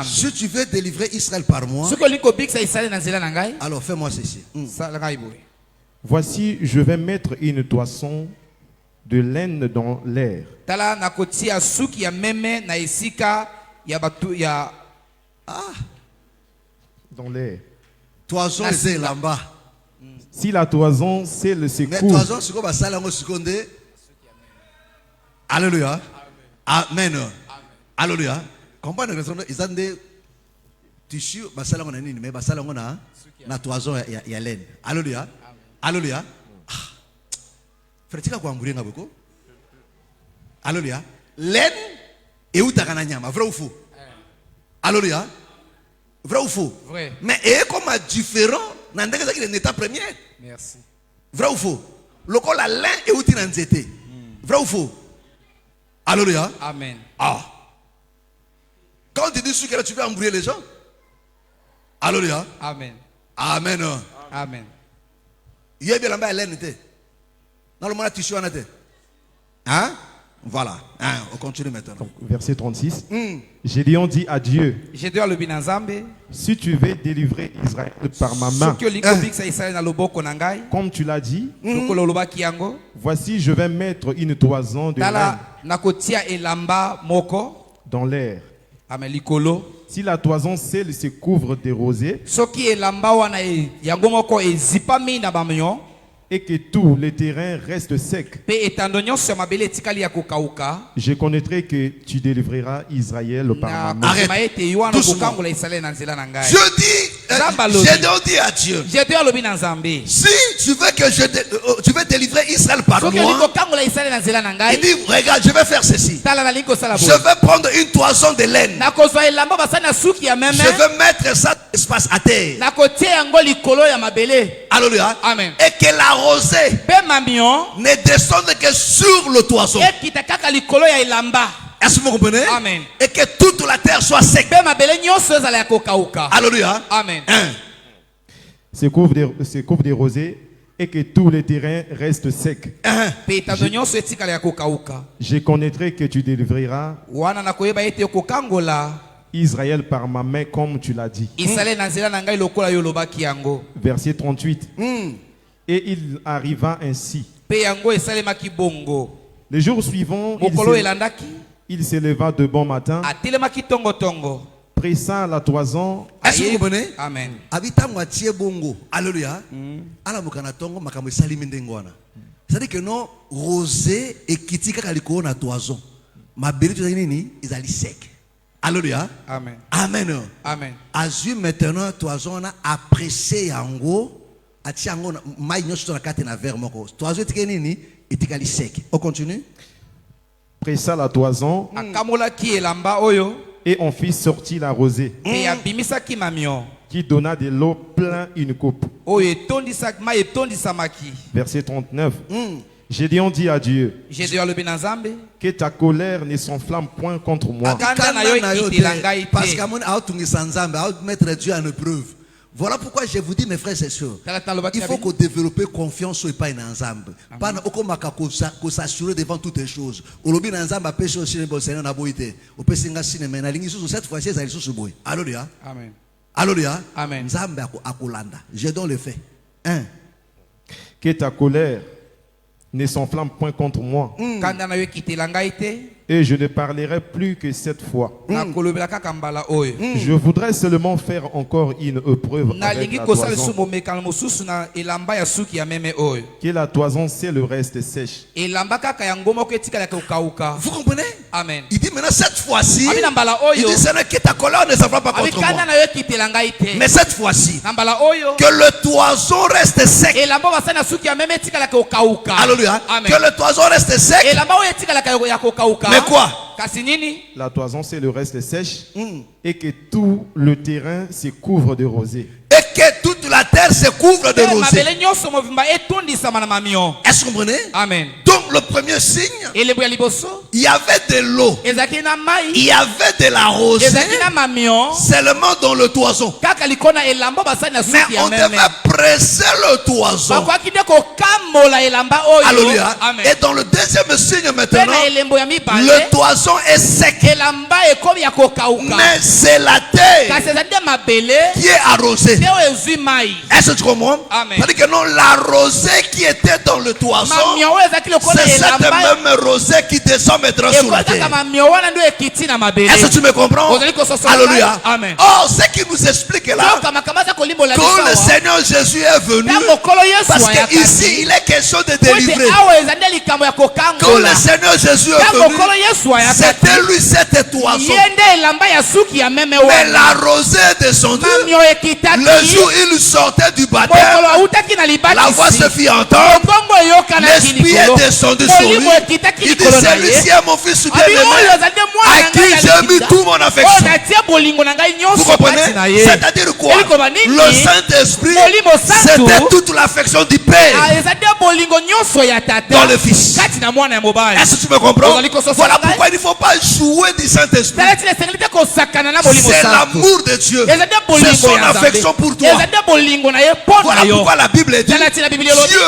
si tu veux délivrer Israël par moi, alors fais-moi ceci. Voici, je vais mettre une toison de laine dans l'air. Dans l'air. Toison c'est là-bas. Si la toison c'est le secours. Mais toison c'est quoi? Alléluia. Amen. Alléluia. Comprenez ils ont des tissus, mais na toison ya laine. Alléluia. Alléluia. Alléluia. Laine et utakana nyama. Vrai ou faux? Alléluia. Vrai ou faux? Vrai. Mais et comme différent dans l'état premier. Merci. Vrai ou faux? Le col la laine et outil dans nzete. Vrai ou faux? Alléluia. Amen. Ah. Quand tu dis que tu veux embrouiller les gens. Alléluia. Amen. Amen. Amen. Il y a bien la laine. Dans le monde tissu en été. Hein? Voilà. Hein? On continue maintenant. Donc, verset 36. Gédéon dit à Dieu, si tu veux délivrer Israël par ma main, comme tu l'as dit, voici, je vais mettre une toison de laine dans l'air. Si la toison celle se couvre de rosée, et que tout le terrain reste sec, je connaîtrai que tu délivreras Israël par ma main. Arrête. Doucement. Je dis, Gédéon dit à Dieu, si tu veux que tu veux délivrer Israël par moi, il dit, regarde, je vais faire ceci. Je vais prendre une toison de laine. Je vais mettre ça espace à terre. Alléluia. Amen. Et que la rosée ne descende que sur le toison. Est-ce que vous comprenez? Amen. Et que toute la terre soit sec. Alléluia. Amen. Se couvre des rosées et que tout le terrain reste sec. Je connaîtrai que tu délivreras Israël par ma main comme tu l'as dit. Verset 38. Et il arriva ainsi. Le jour suivant, il s'éleva de bon matin, pressa la toison. Est-ce que vous comprenez? Amen. Habita moitié bongo. Alléluia. Ala mokana tongo makambo salimi ndengwana. C'est-à-dire que non rosé et kitika kaliko na toison. Ma belle tu nini izali sec. Alléluia. Amen. Amen. Amen. Azu maintenant toison na apprécié yango. Ati yango mai nyonso na kate na verre moko. Toison tike nini itikali sec. On continue. Pressa la toison. Akamola ki elamba oyo. Et on fit sortir la rosée. Et abimisa ki mamio. Qui donna de l'eau plein une coupe. Oyo etondisa ma etondisa maki. Verset 39. Gédéon dit à Dieu. Gédéon le benazambe. Que ta colère ne s'enflamme point contre moi. Parce qu'à mon Nzambe, à mettre Dieu en épreuve. Voilà pourquoi je vous dis, mes frères et sœurs, il faut qu'on développe confiance sur pas un ensemble. Pas qu'on s'assure devant toutes les choses. Cette fois-ci, alléluia. Amen. Alléluia. Amen. Je donne le fait. 1. Que ta colère ne s'enflamme point contre moi. Et je ne parlerai plus que cette fois. Je voudrais seulement faire encore une épreuve avec la toison. Que la toison c'est le reste sèche. Vous comprenez? Amen. Il dit maintenant cette fois-ci, il dit que ta colère ne s'enflamme pas contre moi. Mais cette fois-ci, que le toison reste sec. Alléluia. Que le toison reste sec. Mais quoi? La toison c'est le reste sèche et que tout le terrain se couvre de rosée. Et que toute la terre se couvre de rosée. Est-ce que vous comprenez? Amen. Donc le premier signe, il y avait de l'eau, il y avait de la rosée seulement dans le toison. Mais on devait presser le toison. Alléluia. Et dans le deuxième signe maintenant, le toison est sec. Mais c'est la terre qui est arrosée. Est-ce que tu comprends? C'est-à-dire que non, la rosée qui était dans le toison, c'est cette même rosée qui descend maintenant sur la terre. Est-ce que tu me comprends? Alléluia. Oh, ce qui nous explique là, quand le Seigneur Jésus est venu, parce qu'ici il est question de délivrer. Quand le Seigneur Jésus est venu, c'était lui cette toison. Mais la rosée est descendue. Le jour où il sortait du baptême, la voix se fit entendre. L'esprit est descendu sur lui. Il dit, celui-ci est mon fils bien-aimé, à qui j'ai mis tout mon affection. Vous comprenez? C'est-à-dire quoi? Le Saint-Esprit, c'était toute l'affection du Père dans le Fils. Est-ce que tu me comprends? Voilà pourquoi il ne faut pas jouer du Saint-Esprit. C'est l'amour de Dieu. C'est son affection pour toi. Voilà pourquoi la Bible dit Dieu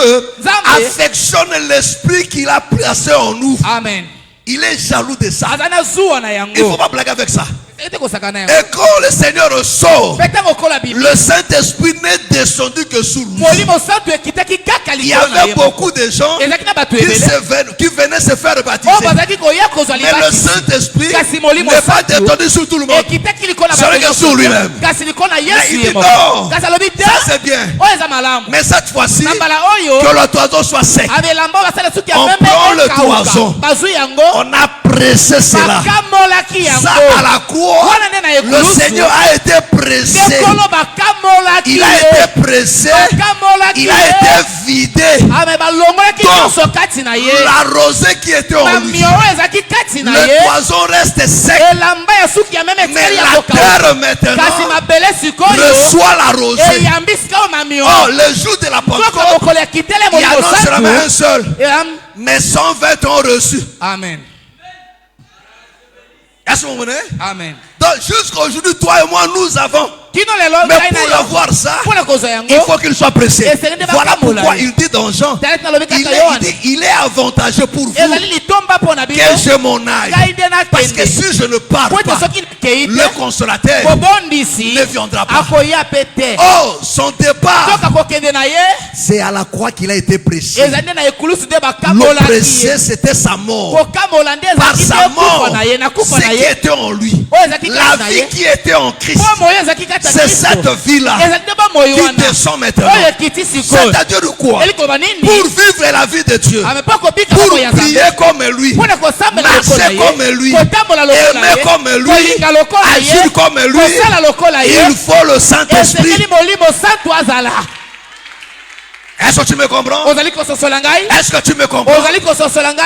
affectionne l'esprit qu'il a placé en nous. Amen. Il est jaloux de ça. Il ne faut pas blaguer avec ça. Et quand le Seigneur sort, le Saint-Esprit n'est descendu que sur lui. Il y avait beaucoup de gens qui venaient se faire baptiser. Mais le Saint-Esprit n'est pas descendu sur tout le monde. C'est que sur lui-même. Mais il dit non, ça c'est bien. Mais cette fois-ci, que le toison soit sec. On prend le toison. On a pressé cela. Ça à la croix. Le Seigneur a été pressé. Il a été pressé. Il a été vidé. Donc, la rosée qui était en lui, le poison reste sec. Mais la terre maintenant reçoit la rosée. Oh, le jour de la Pentecôte, il y a non seulement un seul, mais 120 ont reçu. Amen. Est-ce que vous comprenez? Amen. Donc jusqu'à aujourd'hui, toi et moi, nous avons Mais pour avoir ça, il faut qu'il soit pressé. Voilà pourquoi il dit dans Jean, il est avantageux pour vous que je m'en aille. Parce que si je ne pars pas, le consolateur ne viendra pas. Oh, son départ, c'est à la croix qu'il a été pressé. Le pressé, c'était sa mort. Par sa mort, ce qui était en lui, la vie qui était en Christ, c'est cette vie-là qui descend maintenant. C'est-à-dire quoi? Pour vivre la vie de Dieu, pour prier comme lui, marcher comme lui, aimer comme lui, agir comme lui, il faut le Saint-Esprit. Est-ce que tu me comprends? Est-ce que tu me comprends?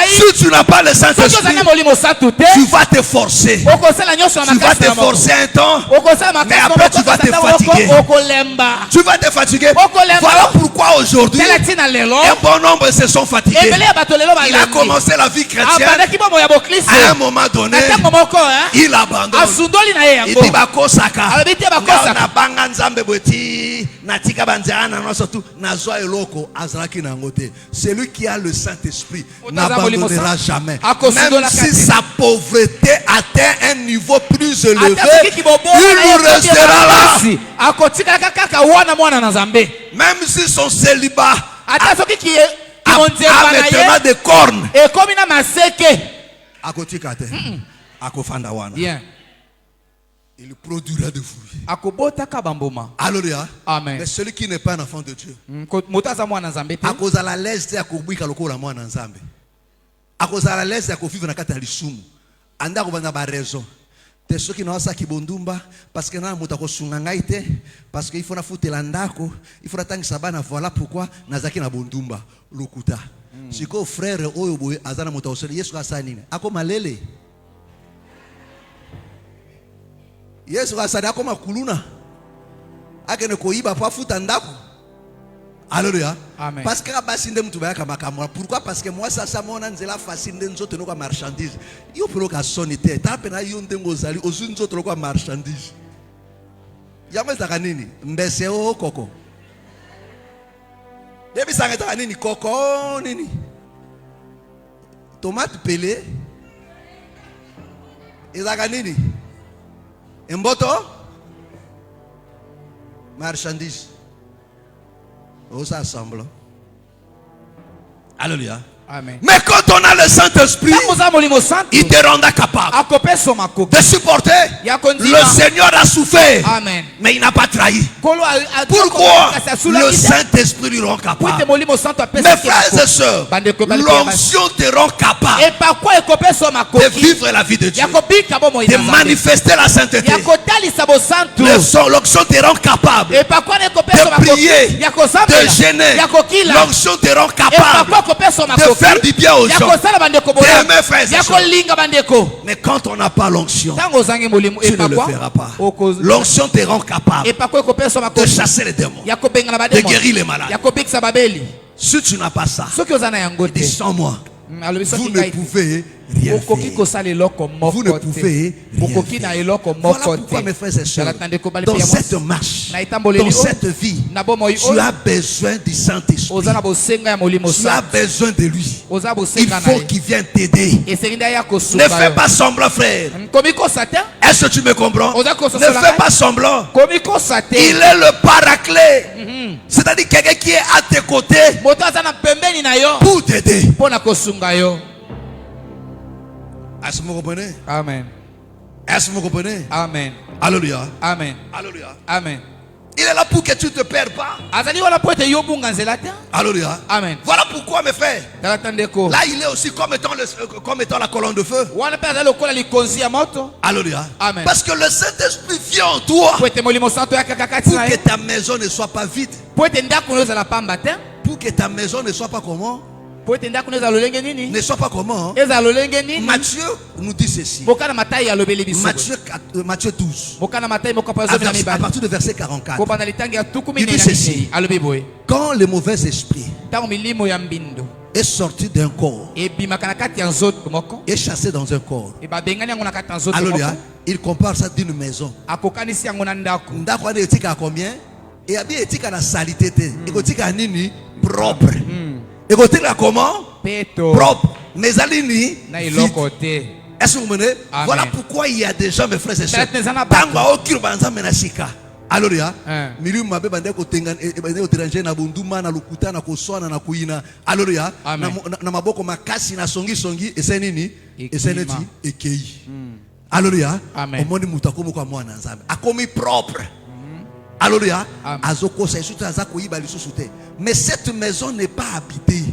Si tu n'as pas le Saint-Esprit, tu vas te forcer. Tu vas te forcer un temps, mais après tu vas te fatiguer. Tu vas te fatiguer. Voilà pourquoi aujourd'hui, un bon nombre se sont fatigués. Il a commencé la vie chrétienne. À un moment donné, il abandonne. Il dit Bakosaka. Celui qui a le Saint-Esprit n'abandonnera jamais. Même si sa pauvreté atteint un niveau plus élevé, il restera là. Même si son célibat a maintenant des cornes, il produira des fruits. Alléluia. Amen. Mais celui qui n'est pas un enfant de Dieu, à cause de la leste à kobwika lokola mwana nzambe, à cause de la leste à vivre na kati ya lisumu, anda ko bana ba raison. Te ceux qui n'ont pas kibondumba parce que na muta ko sunga ngaite parce que il faut na futela ndako, il faut tangisa bana. Voilà pourquoi nazaki na bondumba lokuta. Siko frère oyo boye azana muta oseli Yesu asanine. Ako malele. Yesu asadi akoma kuluna akene koiba pa futa ndako. Alléluia. Amen. Parce que abasinde mtu bayaka makamwa. Pourquoi? Parce que moi ça mona nzela fasinde nzoto no kwa marchandise. Yo peloka sonite tape na yo ndengo zali ozu nzoto no kwa marchandise. Yameza kanini? Mbese o koko. Debi sangeta kanini koko nini? Tomate pelé. Ezaka nini? Mboto marchandise. On s'assemble. Alléluia. Amen. Mais quand on a le Saint-Esprit, il te rendra capable de supporter. Le Seigneur a souffert. Amen. Mais il n'a pas trahi. Pourquoi? Le Saint-Esprit lui rend capable. Mes frères et sœurs, l'onction te rend capable de vivre la vie de Dieu, de manifester la sainteté. L'onction te rend capable de prier, de gêner. L'onction te rend capable de faire du bien aux gens, d'aimer frères et sœurs. Mais quand on n'a pas l'onction, tu ne le feras pas. L'onction te rend capable de chasser les démons, de guérir les malades. Si tu n'as pas ça, dis sans moi, vous ne pouvez rien faire. Vous ne pouvez rien faire. Voilà pourquoi mes frères et sœurs, dans cette marche, dans cette vie, tu as besoin du Saint-Esprit. Tu as besoin de lui. Il faut qu'il vienne t'aider. Ne fais pas semblant, frère. Est-ce que tu me comprends? Ne fais pas semblant. Il est le paraclet. C'est-à-dire quelqu'un qui est à tes côtés pour t'aider. Est-ce que vous comprenez? Amen. Est-ce que vous comprenez? Amen. Alléluia. Amen. Alléluia. Amen. Il est là pour que tu ne te perds pas. Alléluia. Amen. Voilà pourquoi, mes frères, là il est aussi comme étant la colonne de feu. Alléluia. Amen. Parce que le Saint-Esprit vient en toi pour que ta maison ne soit pas vide. Pour que ta maison ne soit pas comment? Ne soit pas comment? Matthieu nous dit ceci. Matthieu 12. À partir de verset 44. Il dit ceci. Quand le mauvais esprit est sorti d'un corps et chassé dans un corps. Alléluia. Il compare ça d'une maison. Ndako ane etika combien? Et abi etika na salité te. Ekotika nini? Propre. Ekotika comment? Propre. Mais alini vide. Est-ce que vous comprenez? Voilà pourquoi il y a des gens, mes frères et sœurs, tango okiro banza menashika. Alléluia. Milieu mabe bande ko tenga bande otranje na bunduma na lukuta na koswana na kuina. Alléluia. Na maboko makasi na songi songi ese nini? Ese neti ekei. Alléluia. Omoni mutakomo kwa mwana nzambe. Akomi propre. Alléluia. Azoko sa isuta azako yiba lisusu te. Mais cette maison n'est pas habitée.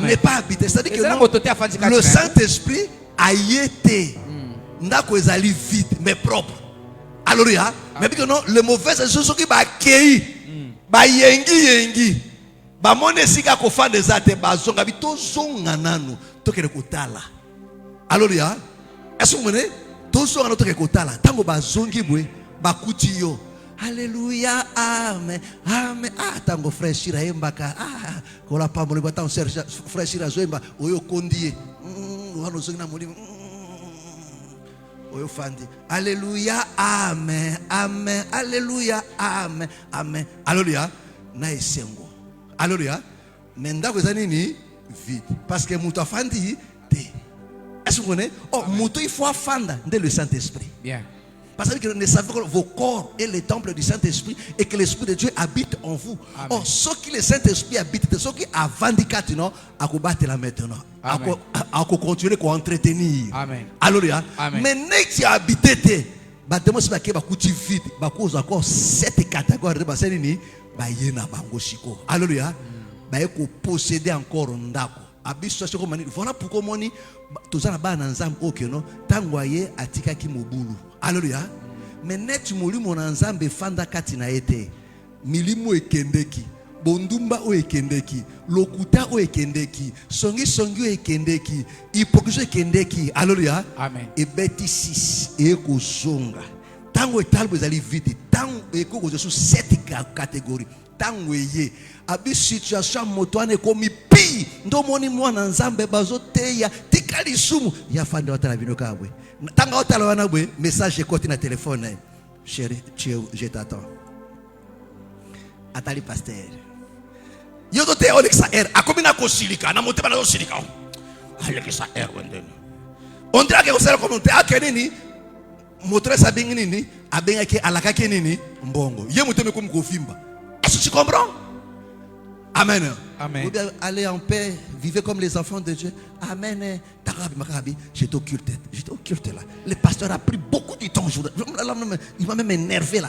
N'est pas habitée. C'est-à-dire que le Saint-Esprit a été. Ndako ezali vide mais propre. Alléluia. Mais bien que non, le mauvais c'est ceux qui ba kei. Ba yengi. Ba mone sika ko fa des ate ba zonga bi to zonga nanu to kele kotala. Alléluia. Est-ce que vous comprenez? To zonga no to kele kotala. Tango ba zongi bwe ba kuti yo. Alléluia. Amen. Amen. Ah tango frère Shira embaka. Ah ko la pa mole ba tango frère Shira zoemba oyo kondie. Wano zongi na moli. Alléluia, amen, amen, alléluia, amen, amen, alléluia. Na esengo, alléluia. Menda ko zanini vide, parce que muto afandi te. Est-ce que vous connaissez? Oh, muto il faut afanda de le Saint-Esprit. Bien. Parce que vous savez que vos corps est le temple du Saint-Esprit et que l'Esprit de Dieu habite en vous. Amen. Oh, ce qui le Saint-Esprit habite, ce qui a vendicaté, non, à combattre là maintenant. À continuer à entretenir. Amen. Alléluia. Mais n'est qui a habité, bah demain c'est pas que bah couti vide, bah cause encore cette catégorie, bah c'est nini, bah yena bango shiko. Alléluia. Bah eko posséder encore ndako. Voilà pourquoi moi ni tous en bas dans zam ok non tangoye atika ki mobulu. Alléluia. Mais net molu mon nzambe fanda katina ete milimo ekendeki bondumba o ekendeki lokuta o ekendeki songi o ekendeki hypocrisie ekendeki. Alléluia. Amen. Et beti 6 e ko zonga tango etalbo ezali vite tango eko ko sous cette catégorie tango eye abi situation motoane komi pi ndo moni mwana nzambe bazoteya tikali sumu ya fanda watala bino kabwe tanga watala wana bwe message côté na téléphone. Chérie, je t'attends. Atali pasteur yo dote olexa r akomina ko silika na motema na silika alexa r wenden on dirait que vous allez commenter akenini motre sa bingini abenga ke alaka kenini mbongo ye moteme comme ko fimba. Est-ce que tu comprends? Amen. Amen. Vous bien aller en paix, vivez comme les enfants de Dieu. Amen. J'étais au culte. Là. Le pasteur a pris beaucoup de temps. Il m'a même énervé là.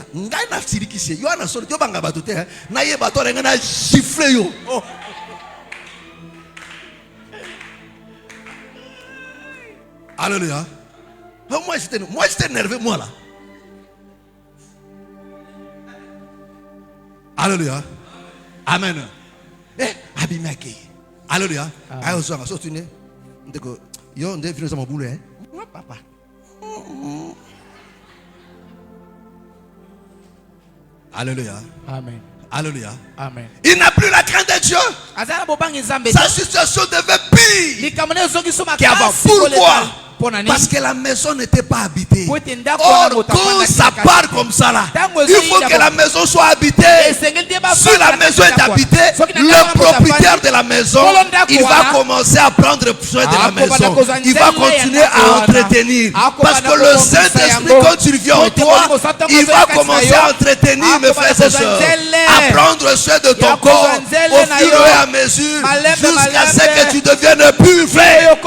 Alléluia. Moi j'étais énervé moi là. Alléluia. Amen. Abimaki. Alléluia. Ayo zonga so tune. Ndeko yo nde fino sama boulot papa. Alléluia. Amen. Alléluia. Amen. Il n'a plus la crainte de Dieu. Sa situation devait pire qu'avant. Pourquoi? Parce que la maison n'était pas habitée. Or, quand ça part comme ça là, il faut que la maison soit habitée. Si la maison est habitée, le propriétaire de la maison, il va commencer à prendre soin de la maison. Il va continuer à entretenir. Parce que le Saint-Esprit, quand il vient en toi, il va commencer à entretenir, mes frères et sœurs, à prendre soin de ton corps au fur et à mesure, jusqu'à ce que tu deviennes plus vrai.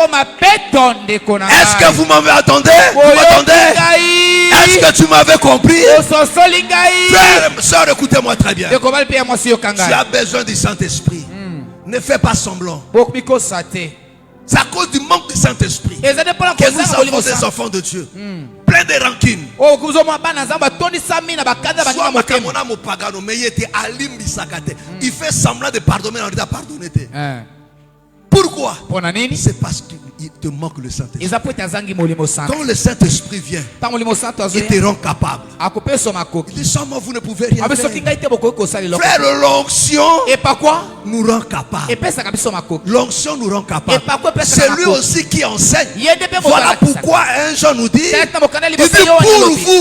Est-ce que vous m'avez entendu? Vous m'entendez? Est-ce que tu m'avais compris? Frère, sœur, écoutez-moi très bien. Tu as besoin du Saint-Esprit. Ne fais pas semblant. C'est à cause du manque du Saint-Esprit que nous avons des enfants de Dieu plein de rancune. Il fait semblant de pardonner, on dit pardonner. Pourquoi? Pourquoi? C'est parce qu'il te manque le Saint-Esprit. Quand le Saint-Esprit vient, il te rend capable. Il dit sans moi vous ne pouvez rien faire. Frère, l'onction nous rend capable. L'onction nous rend capable. C'est lui aussi qui enseigne. Voilà pourquoi un jour nous dit, il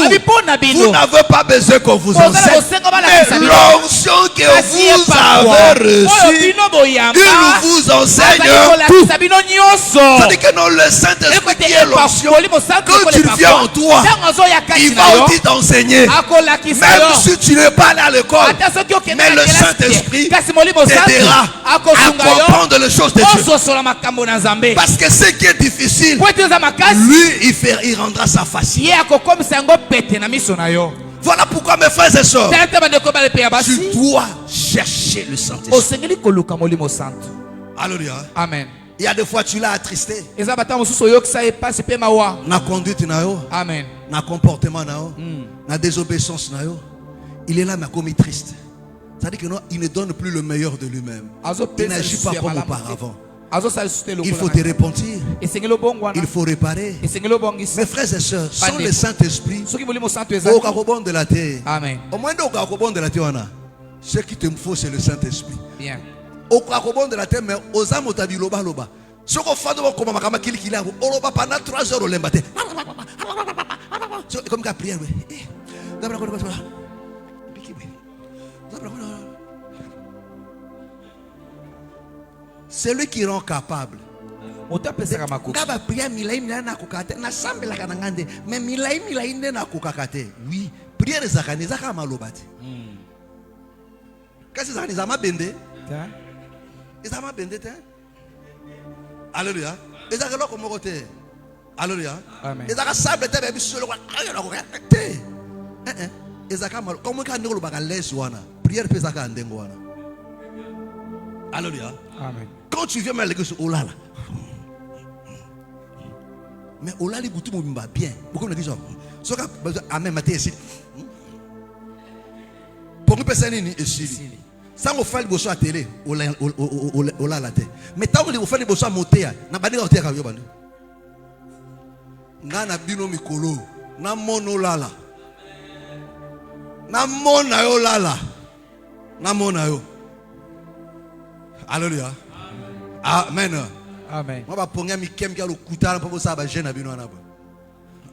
dit pour vous n'avez pas besoin qu'on vous enseigne. Mais l'onction que vous avez reçue, il vous enseigne tout. C'est-à-dire que non, le Saint-Esprit qui est l'onction, quand tu viens en toi, il va aussi t'enseigner. Même si tu n'es pas allé à l'école, mais le Saint-Esprit t'aidera à comprendre les choses de Dieu. Parce que ce qui est difficile, lui, il rendra ça facile. Voilà pourquoi mes frères et sœurs, tu dois chercher le Saint-Esprit. Alléluia. Amen. Il y a des fois tu l'as attristé. Na conduite nayo. Amen. Na comportement nayo. Na désobéissance nayo. Il est là mais comme triste. C'est-à-dire que non, il ne donne plus le meilleur de lui-même. Il n'agit pas comme auparavant. Il faut te repentir. Il faut réparer. Mes frères et sœurs, sans le Saint-Esprit, au carobon de la terre. Amen. Au moins au carobon de la terre, ce qui te faut, c'est le Saint-Esprit. Bien. Au carobon de la terre, mais aux âmes, tu as dit loba loba. Ce qu'on fait, comme ma camarade qui a loba pendant 3 heures au lembaté. Comme la prière, c'est lui qui rend capable. Oui, prière alléluia. Alléluia. Amen. Alléluia. Amen. Quand tu viens à l'église, oh là là. Mais oh là, les boutons m'ont bien. Pourquoi on dit ça? Ce que amen matin ici. Pour une personne ici. Sans on fait le bosso à télé, oh là la tête. Mais tant qu'on fait le bosso à monter, n'a pas dit au terre à Yobanu. N'a bino mikolo, n'a mono lala. N'a mona yo lala. N'a mona yo. Alléluia. Amen. Amen.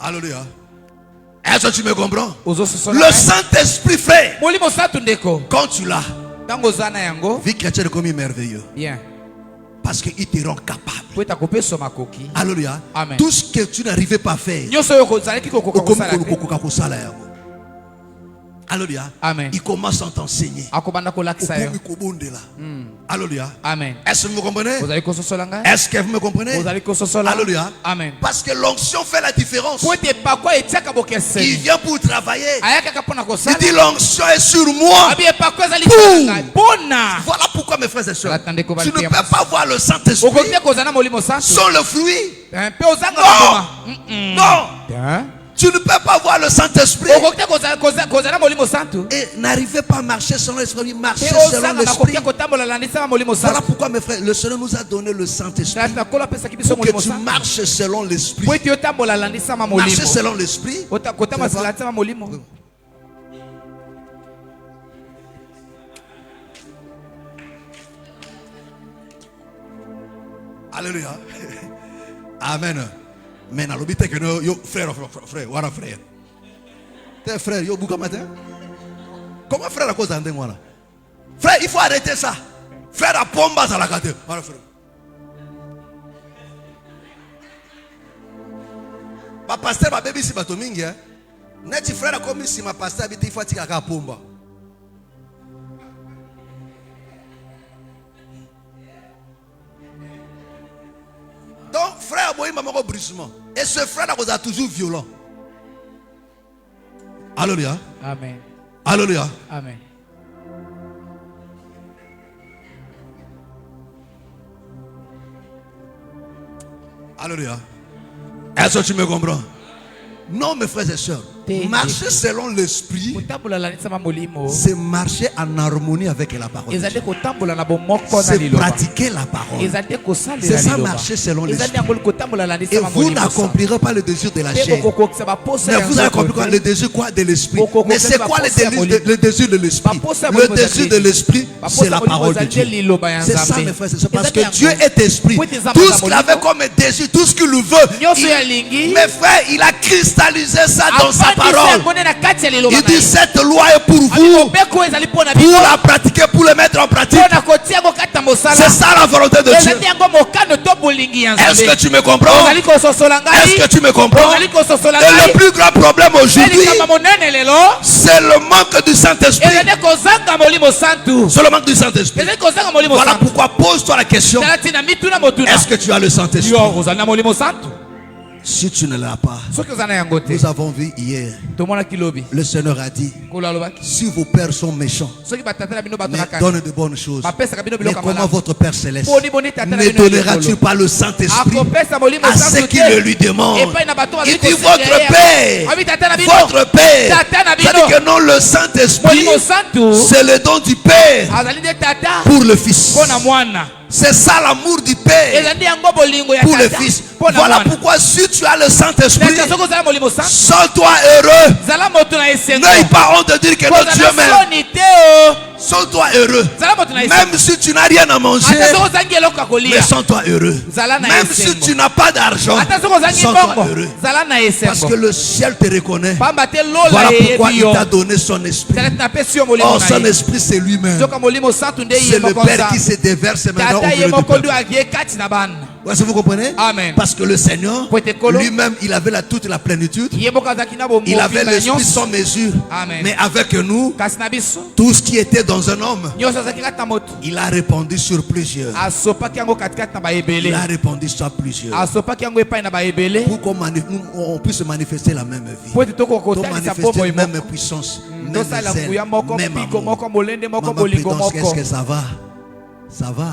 Alléluia. Est-ce que tu me comprends? Le Saint-Esprit fait. Quand tu l'as, vie chrétienne comme il est merveilleux. Parce qu'il te rend capable. Alléluia. Amen. Tout ce que tu n'arrivais pas à faire. Alléluia. Amen. Il commence à t'enseigner. Alléluia. Amen. Est-ce que vous me comprenez? Est-ce que vous me comprenez? Alléluia. Amen. Parce que l'onction fait la différence. Il vient pour travailler. Il dit l'onction est sur moi. Voilà pourquoi mes frères et sœurs, tu ne peux pas voir le Saint-Esprit sans le fruit. Non. Non. Tu ne peux pas voir le Saint-Esprit et n'arriver pas à marcher selon l'Esprit, marcher selon l'Esprit. Voilà pourquoi mes frères, le Seigneur nous a donné le Saint-Esprit pour que tu marches selon l'Esprit. Marcher selon l'Esprit. Alléluia. Amen. Mais dans l'obité que nous, frère, voilà frère. Tes frères, yo bouka matin. Comment frère à cause d'un voilà? Frère, il faut arrêter ça. Frère à pomba à la gâte. Voilà frère. Ma pasteur ma bébé si batomingi hein. Neti frère comme si ma pasteur habite il faut tika ka pomba. Donc, frère, il m'a un brisement. Et ce frère vous a toujours violent. Alléluia. Amen. Alléluia. Amen. Alléluia. Est-ce que tu me comprends? Non, mes frères et sœurs. Marcher selon l'esprit, c'est marcher en harmonie avec la parole. C'est pratiquer la parole. C'est ça, marcher selon l'esprit. Et vous n'accomplirez pas le désir de la chair. Mais vous allez accomplir le désir quoi de l'esprit. Mais c'est quoi le désir de l'esprit? Le désir de l'esprit, c'est la parole de Dieu. C'est ça, mes frères. C'est parce que Dieu est esprit. Tout ce qu'il avait comme désir, tout ce qu'il veut, mes frères, il a cristallisé ça dans sa parole. Il dit cette loi est pour vous, pour la pratiquer, pour le mettre en pratique. C'est ça la volonté de Dieu. Est-ce que tu me comprends? Est-ce que tu me comprends? Et le plus grand problème aujourd'hui, c'est le manque du Saint-Esprit. C'est le manque du Saint-Esprit. Voilà pourquoi pose-toi la question. Est-ce que tu as le Saint-Esprit? Si tu ne l'as pas, nous avons vu hier, le Seigneur a dit, si vos pères sont méchants, mais donnent de bonnes choses, mais comment votre Père Céleste ne donnera-t-il pas le Saint-Esprit à ceux qui le lui demandent? Il dit votre Père, c'est-à-dire que non, le Saint-Esprit, c'est le don du Père pour le Fils. C'est ça l'amour du Père pour le Fils. Voilà pourquoi si tu as le Saint-Esprit, sens-toi heureux. N'aie pas honte de dire que non, Dieu m'aime. Sens-toi heureux. Même si tu n'as rien à manger, mais sens-toi heureux. Même si tu n'as pas d'argent, sens-toi heureux. Parce que le ciel te reconnaît. Voilà pourquoi il t'a donné son esprit. Or son esprit c'est lui-même. C'est le Père qui se déverse maintenant au milieu du peuple. Est-ce que vous comprenez? Amen. Parce que le Seigneur lui-même, il avait toute la plénitude. Il avait l'esprit sans mesure. Amen. Mais avec nous, tout ce qui était dans un homme, il a répandu sur plusieurs. Il a répandu sur plusieurs. Pour qu'on puisse manifester la même vie. Pour manifester la même puissance. Même zèle, même amour. Maman Pédance, qu'est-ce que ça va? Ça va.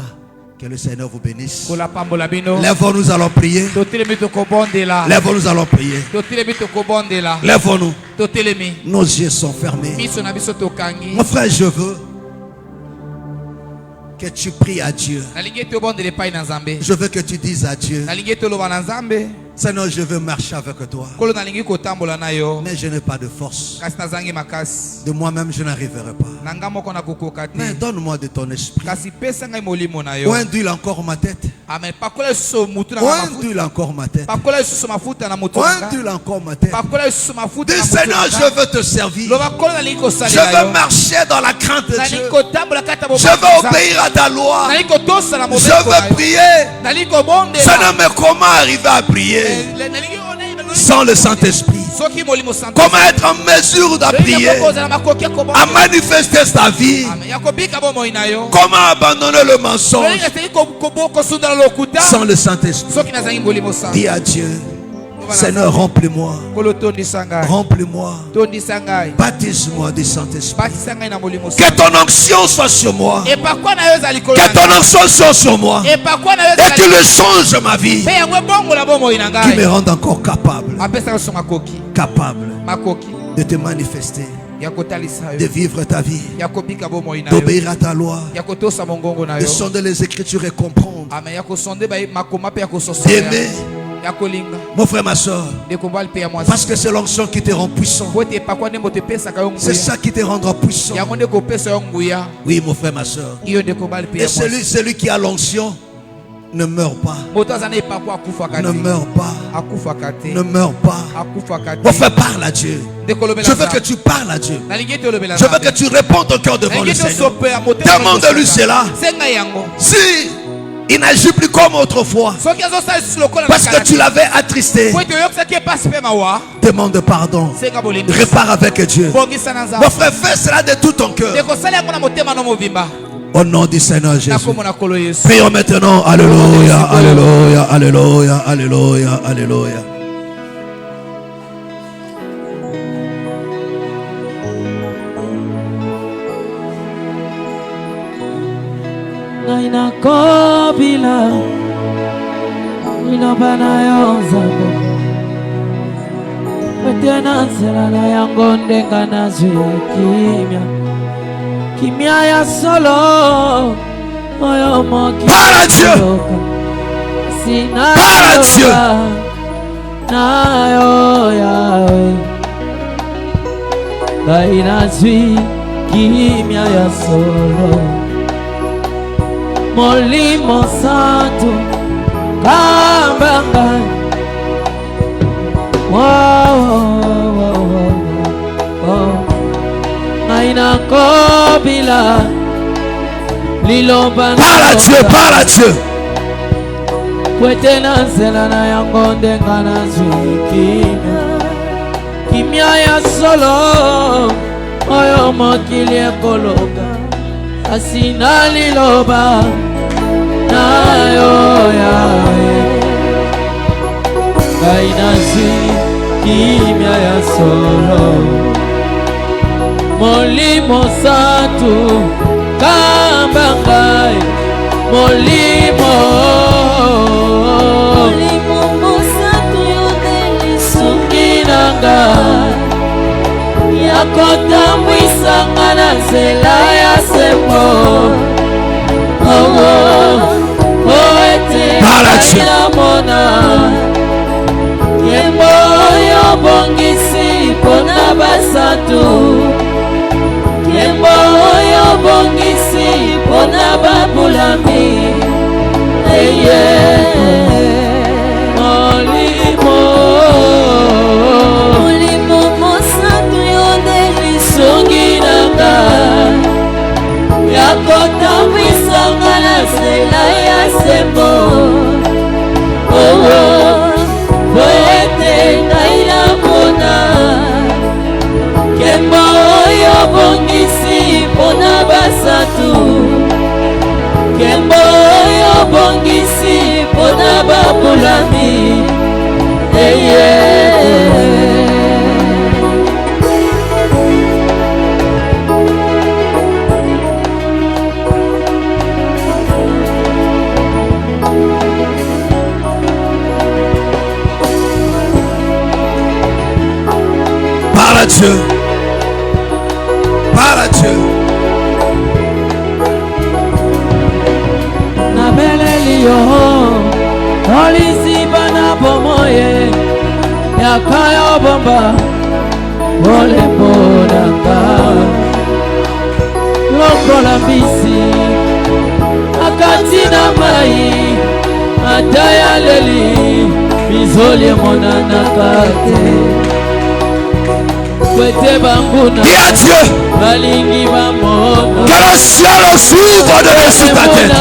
Que le Seigneur vous bénisse. Lève-nous, nous allons prier. Lève-nous, nous allons prier. Lève-nous. Nos yeux sont fermés. Mon frère, je veux que tu pries à Dieu. Je veux que tu dises à Dieu, Seigneur, je veux marcher avec toi. Mais je n'ai pas de force. De moi-même, je n'arriverai pas. Mais donne-moi de ton esprit. Point d'huile encore ma tête. Point d'huile encore ma tête. Point d'huile encore ma tête. Dis, Seigneur, je veux te servir. Je veux marcher dans la crainte de Dieu. Je veux obéir à ta loi. Je veux prier. Seigneur, mais comment arriver à prier sans le Saint-Esprit? Comment être en mesure de prier, à manifester sa vie? Comment abandonner le mensonge sans le Saint-Esprit? Dis à Dieu, Seigneur, remplis-moi. Remplis-moi. Baptise-moi du Saint-Esprit. Que ton onction soit sur moi. Que ton onction soit sur moi. Et qu'il change ma vie. Qui me rende encore capable. Capable de te manifester. De vivre ta vie. D'obéir à ta loi. De sonder les Écritures et comprendre. D'aimer. Mon frère, ma soeur, parce que c'est l'onction qui te rend puissant. C'est ça qui te rendra puissant. Oui, mon frère, ma soeur. Et celui qui a l'onction ne meurt pas. Ne meurt pas. Ne meurt pas. Mon frère, parle à Dieu. Je veux que tu parles à Dieu. Je veux que tu répondes au cœur devant le Seigneur. Demande-lui cela. Si il n'agit plus comme autrefois, parce que tu l'avais attristé, demande pardon. Répare avec Dieu. Mon frère, fais cela de tout ton cœur. Au nom du Seigneur Jésus. Prions maintenant. Alléluia, alléluia, alléluia, alléluia, alléluia. Naina kobila Ina bana yonzabo Kwete na nzela na yango ndenga nazwi kimia. Kimia ya solo oyo moki sina yoka na yo yawe. Ngai nazwi kimia ya solo. Molimo santo kambanga. Aina kobila liloba. Parle à Dieu. Kwete na nzela na yango ndenga nazwi kimia. Kimia ya solo oyo mokili ekoloka asina liloba na yo yawe. Ngai nazwi kimia ya solo. Molimo santo kamba ngai. Molimo santo yodeli sungina ngai. Yakotambwisa nga na nzela ya sembo. Ete kaila mona Kembo yo bongisi pona basatu. Kembo yo bongisi pona babulami. Molimo mosantu yodeli songi nanga. Yakotambwisa nga na nzela ya sembo. Poete ngaila mona Kembo yo bongisi pona basatu. Kembo yo bongisi pona babulami. Parle à Dieu. Parle à Dieu. Na beleli yo oliziba na bomoye yakayo bomba olembo nanga. Lokola mbisi akati na mai ataya leli bizoli monana kate. Kwete banguna balingi bamono. Que le ciel s'ouvre de dessus ta tête.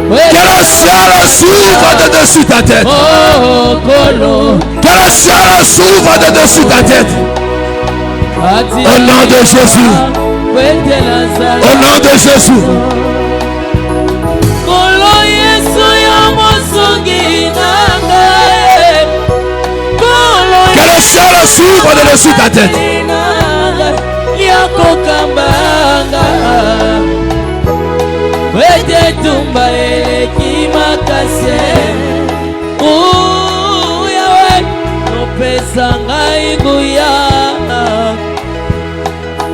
Que le ciel s'ouvre de dessus ta tête. Que le ciel s'ouvre de dessus ta tête. Au nom de Jésus. Au nom de Jésus. Que le ciel s'ouvre de dessus ta tête. Wete tumba eleki makase. Yawe opesa ngai nguya.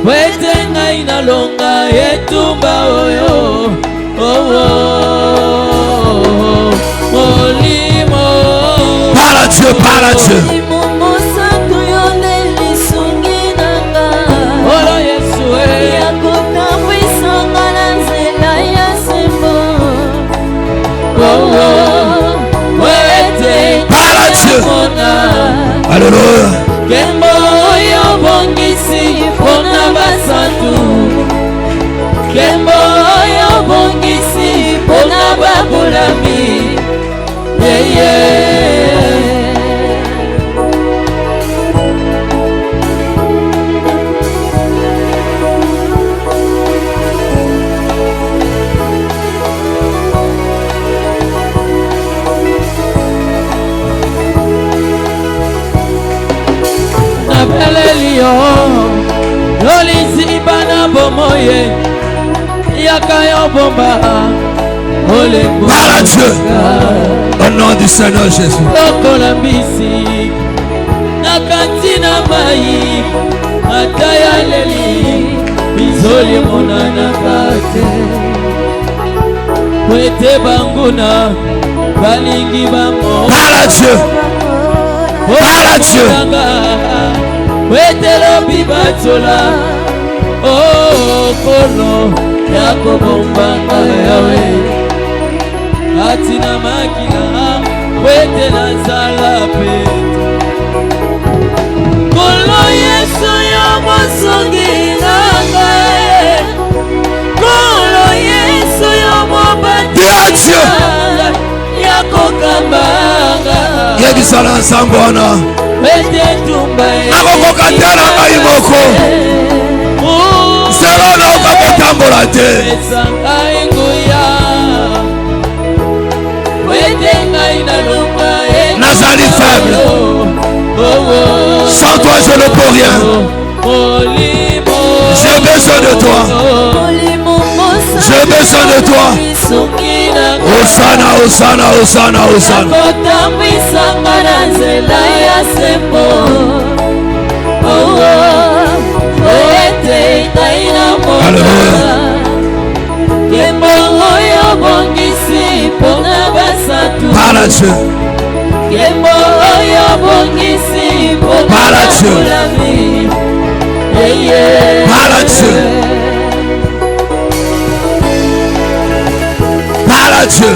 Wete ngai nalonga etumba oyo. Molimo. Parle à Dieu, parle à Dieu. Parle à Dieu. Alléluia. Kembo yo bongisi pona basatu. Kembo yo bongisi pona babulami. Loliziba na bomoye yakayo bomba. Parle à Dieu. Au nom du Seigneur Jésus. Lokola mbisi nakati na mai ata ya leli bizoli monanaka te wete banguna balingi bamo Parle à Dieu. Parle à Dieu. wete lobi batola oh kolo yako bombanga yawe atina makila wete na zala pete kolo yesu ya mosongilanga kolo yesu ya mobati yako kambanga yebisala nsambo wana wete tumba akokokatela ngai moko zelo na okakotambola te esangai nguya wete ngai nalonga nazali faible. Sans toi je ne peux rien. J'ai besoin de toi. J'ai besoin de toi. Osana, Osana, Osana, Osana. Alléluia. Parle à Dieu. Parle à Dieu. Parle à Dieu. Parle à Dieu.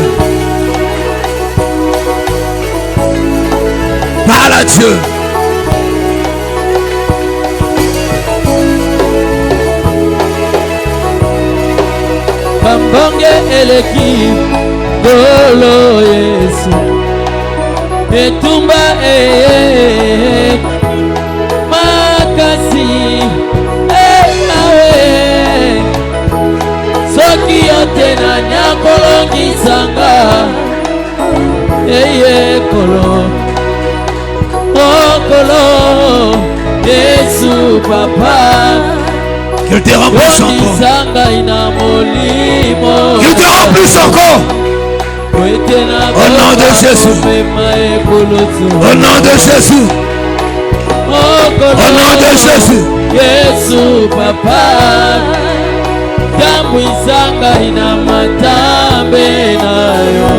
Parle à Dieu. Bambonge eleki dolo Yesu etumba makasi awe soki yote na nyakolongisanga kolo okolo Yesu papa qu'il te remplisse encore. Qu'il te remplisse encore. Au nom de Jésus. Au nom de Jésus. Au nom de Jésus. Yesu papa tambwisanga ina matambe nayo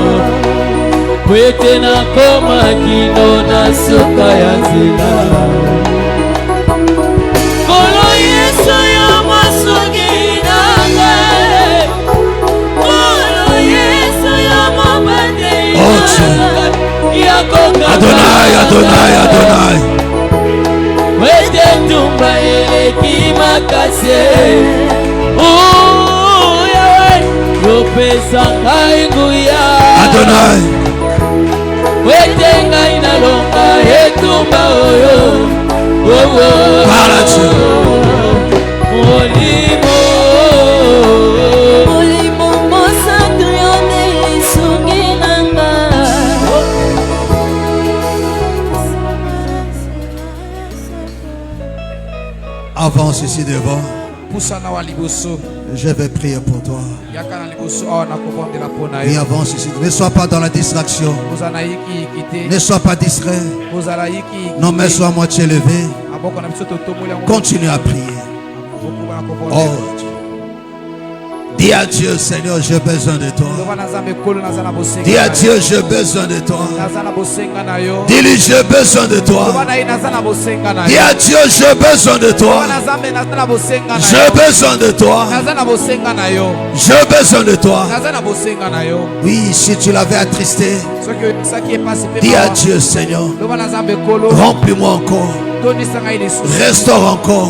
kwete na koma kino na soka ya nzela kolo Yesu ya masugi nanga kolo Yesu ya mabande Adonai, Adonai, Adonai. wete tumba eleki makase yopesa ngai nguya Adonai. wete ngai nalonga etumba oyo Parle à Dieu. molimo mosatrione lisungi nanga Avance ici devant. Je vais prier pour toi. Et avance ici. Ne sois pas dans la distraction. Ne sois pas distrait. Non, mais sois à moitié levé. Continue à prier. Oh, dis à Dieu, Seigneur, j'ai besoin de toi. Dis à Dieu, j'ai besoin de toi. Dis-lui, j'ai besoin de toi. Dis à Dieu, j'ai besoin de toi. J'ai besoin de toi. J'ai besoin de toi. Oui, si tu l'avais attristé, dis à Dieu, Seigneur, remplis-moi encore. Restaure encore.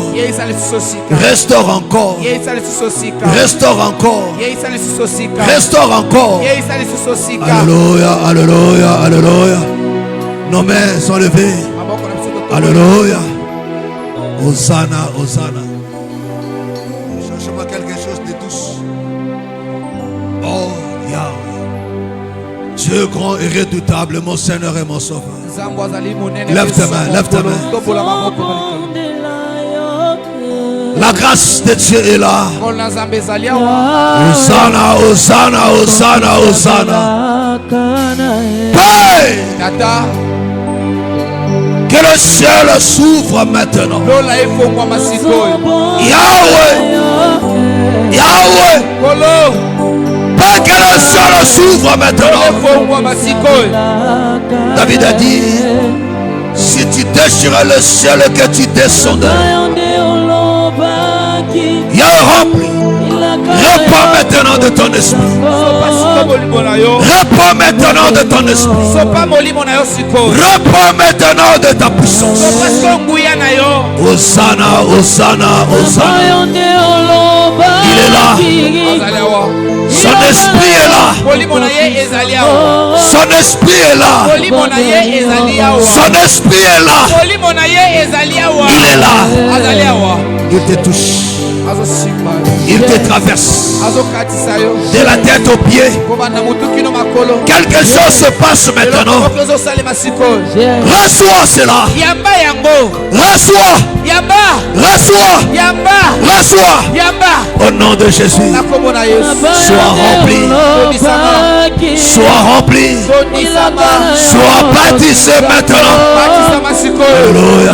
Restaure encore. Restaure encore. Restaure encore. Alléluia, alléluia, alléluia. Nos mains sont levées. Alléluia. Hosanna, Hosanna. Cherche-moi quelque chose de douce. Oh, Yahweh. Dieu grand et redoutable, mon Seigneur et mon Sauveur. Lève ta main, lève ta main. La grâce de Dieu est là. Hosanna, Hosanna, Hosanna, Hosanna. Hey! Que le ciel s'ouvre maintenant. Yahweh. Yahweh. Pas que le ciel s'ouvre maintenant. David a dit, si tu déchirais le ciel et que tu descendais, Yahweh remplit. Réponds maintenant de ton esprit. Réponds maintenant de ton esprit. Réponds maintenant de ta puissance. Hosanna, Hosanna, Hosanna. Il est là. Son esprit est là. Son esprit est là. Son esprit est là. Il est là. Il te touche. Il te traverse de la tête aux pieds. Quelque chose se passe maintenant. Reçois cela. Reçois. Reçois. Reçois. Au nom de Jésus. Sois rempli. Sois rempli. Sois baptisé maintenant. Alléluia.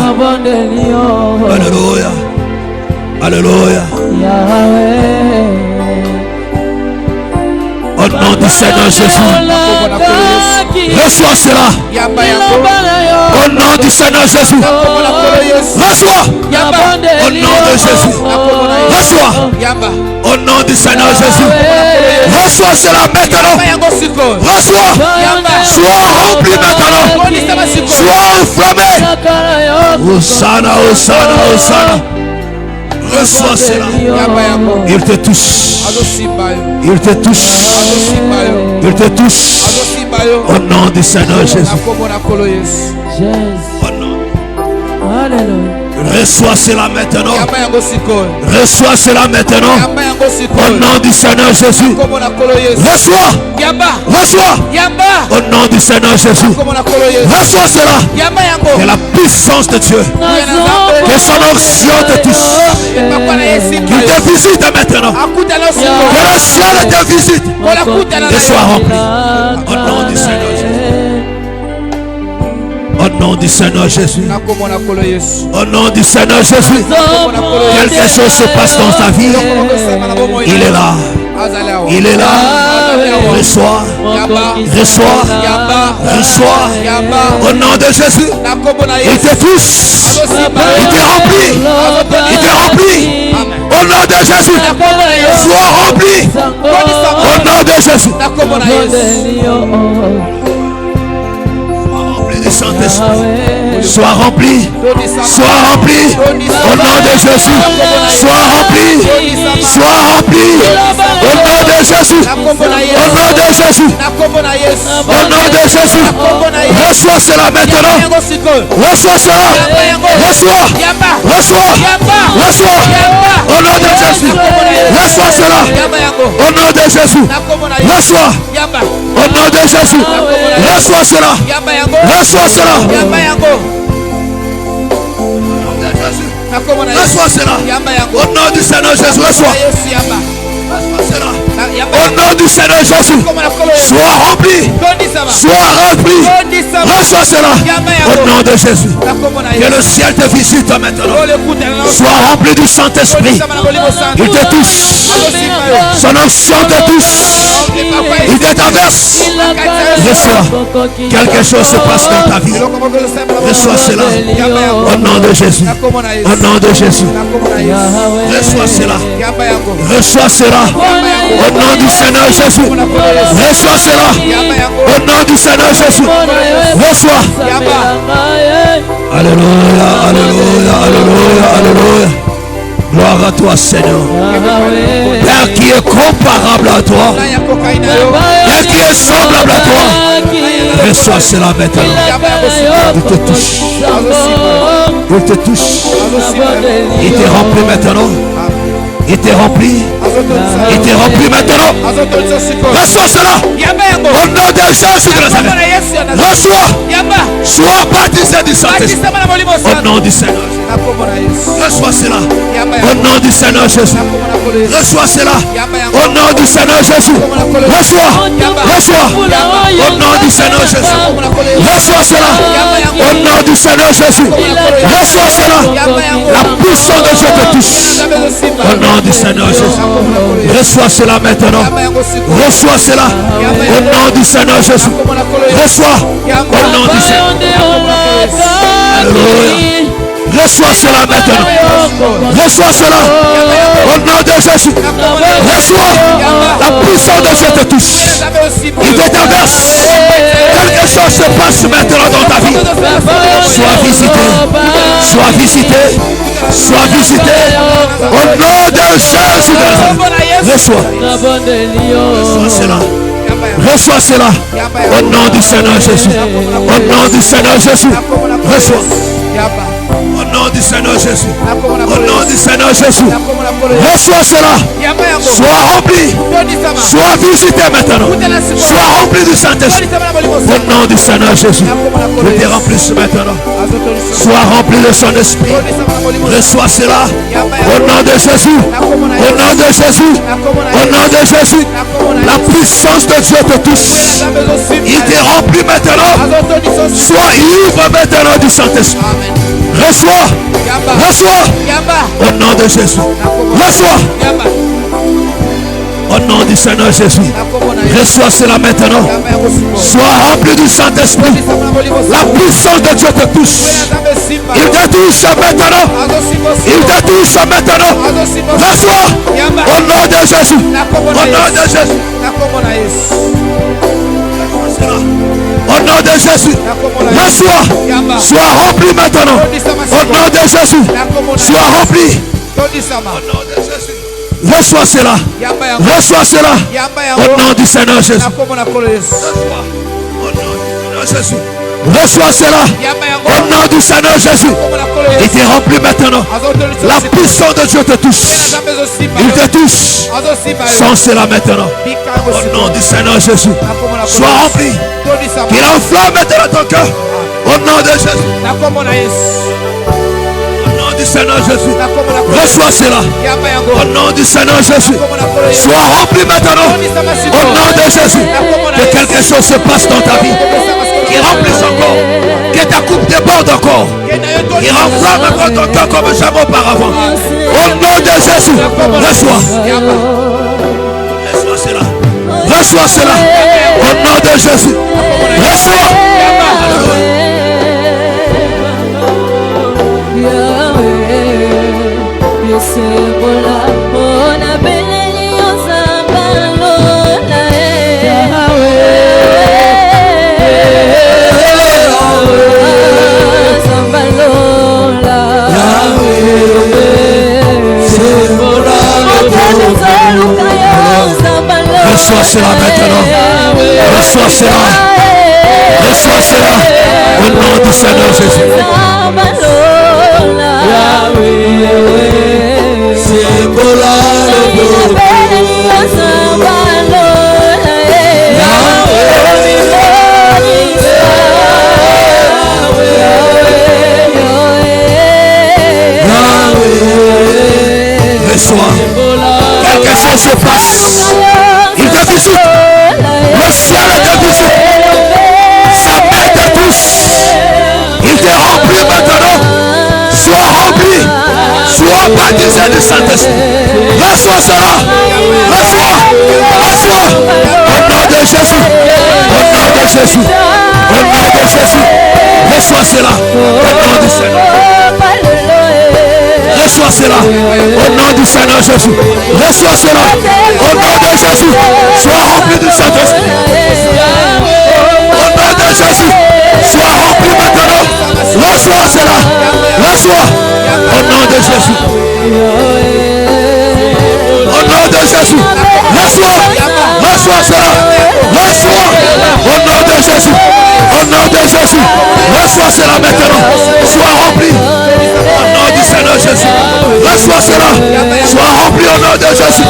Alléluia. Alléluia. Au nom du Seigneur Jésus. Reçois cela. Au nom du Seigneur Jésus. Reçois. Au nom de Jésus. Reçois. Au nom du Seigneur Jésus. Reçois cela maintenant. Reçois. Sois rempli maintenant. Sois enflammé. Hosanna, Hosanna, Hosanna. Reçois cela. Il te touche. Il te touche. Il te touche. Au nom du Seigneur Jésus. Au nom. Alléluia. Reçois cela maintenant. Reçois cela maintenant. Au nom du Seigneur Jésus. Reçois. Reçois. Au nom du Seigneur Jésus. Reçois cela. Que la puissance de Dieu, que son onction te touche. Qu'il te visite maintenant. Que le ciel te visite. Et sois rempli. Au nom du Seigneur Jésus. Au nom du Seigneur Jésus. Au nom du Seigneur Jésus. Quelque chose se passe dans ta vie. Il est là. Il est là. Reçois. Reçois. Reçois. Au nom de Jésus. Il te touche. Il te remplit. Il te remplit. Au nom de Jésus. Sois rempli. Au nom de Jésus. Saint-Esprit, sois rempli, sois rempli, au nom de Jésus, sois rempli, sois rempli, au nom de Jésus, au nom de Jésus, au nom de Jésus, reçois cela maintenant, reçois cela, reçois, reçois, reçois, au nom de Jésus, reçois cela, au nom de Jésus, reçois, au nom de Jésus, reçois cela, reçois cela. Reçois cela. Au nom du Seigneur Jésus, reçois. Au nom du Seigneur Jésus, sois rempli. Sois rempli. Reçois cela. Au nom de Jésus. Que le ciel te visite maintenant. Sois rempli du Saint-Esprit. Il te touche. Son onction te touche. Il te traverse. Reçois. Quelque chose se passe dans ta vie. Reçois cela. Au nom de Jésus. Au nom de Jésus. Reçois cela. Reçois cela. Au nom du Seigneur Jésus. Reçois cela. Au nom du Seigneur Jésus. Reçois. Alléluia. Alléluia. Alléluia. Alléluia. Gloire à toi, Seigneur. Père qui est comparable à toi. Père qui est semblable à toi. Reçois cela maintenant. Il te touche. Il te touche. Il te remplit maintenant. Il t'est rempli. Il t'est rempli maintenant. Reçois cela. Au nom de Jésus de Nazareth. Reçois. Sois baptisé du Saint-Esprit. Au nom du Seigneur. Reçois cela. Au nom du Seigneur Jésus. Reçois cela. Au nom du Seigneur Jésus. Reçois. Reçois. Au nom du Seigneur Jésus. Reçois cela. Au nom du Seigneur Jésus. Reçois cela. La puissance de Dieu te touche. Au nom du Seigneur Jésus. Reçois cela maintenant. Reçois cela. Au nom du Seigneur Jésus. Reçois. Au nom du Seigneur. Alléluia. Reçois cela maintenant. Reçois cela. Au nom de Jésus. Reçois. La puissance de Dieu te touche. Il te traverse. Quelque chose se passe maintenant dans ta vie. Sois visité. Sois visité. Sois visité. Au nom de Jésus. Reçois. Reçois cela. Reçois cela. Au nom du Seigneur Jésus. Au nom du Seigneur Jésus. Reçois. Au nom du Seigneur Jésus. Au nom du Seigneur Jésus. Reçois cela. Sois rempli. Sois visité maintenant. Sois rempli du Saint-Esprit. Au nom du Seigneur Jésus. Je te remplisse maintenant. Sois rempli de son esprit. Reçois cela. Au nom de Jésus. Au nom de Jésus. Au nom de Jésus. La puissance de Dieu te touche. Il te remplit maintenant. Sois ivre maintenant du Saint-Esprit. Reçois. Reçois. Au nom de Jésus. Reçois. Au nom du Seigneur Jésus. Reçois cela maintenant. Sois rempli du Saint-Esprit. La puissance de Dieu te touche. Il te touche maintenant. Il te touche maintenant. Reçois. Au nom de Jésus. Au nom de Jésus. Au nom de Jésus. Reçois. Sois rempli maintenant. Au nom de Jésus. Sois rempli. Au nom de Jésus. Reçois cela. Reçois cela. Au nom du Seigneur Jésus. Reçois. Au nom du Seigneur Jésus. Reçois cela. Au nom du Seigneur Jésus. Il te remplit maintenant. La puissance de Dieu te touche. Il te touche. Sens cela maintenant. Au nom du Seigneur Jésus. Sois rempli. Qu'il enflamme maintenant ton cœur. Au nom de Jésus. Du Seigneur Jésus. Reçois cela. Au nom du Seigneur Jésus. Sois rempli maintenant. Au nom de Jésus. Que quelque chose se passe dans ta vie. Qui remplisse encore. Que ta coupe déborde encore. Qui renflamme encore ton cœur comme jamais auparavant. Au nom de Jésus. Reçois. Reçois cela. Reçois cela. Au nom de Jésus. Reçois. Sebola, ona beleli ozambalola Zambalola Reçois cela maintenant. Reçois cela. Reçois cela. Au nom du Seigneur Jésus. Reçois. Quelque chose se passe. Il te visite. Le ciel te visite. Sa main te touche. Il te remplit maintenant. Sois rempli. Sois baptisé du Saint-Esprit. Reçois cela. Reçois. Reçois. Au nom de Jésus. Au nom de Jésus. Au nom de Jésus. Reçois cela. Au nom du Seigneur. Reçois cela. Au nom du Seigneur Jésus. Reçois cela. Au nom de Jésus. Sois rempli du Saint-Esprit. Au nom de Jésus. Sois rempli maintenant. Reçois cela. Reçois. Au nom de Jésus. Au nom de Jésus. Reçois. Reçois cela. Reçois. Au nom de Jésus. Au nom de Jésus. Reçois cela maintenant. Sois rempli. Au nom du Seigneur Jésus. Reçois cela. Sois rempli au nom de Jésus.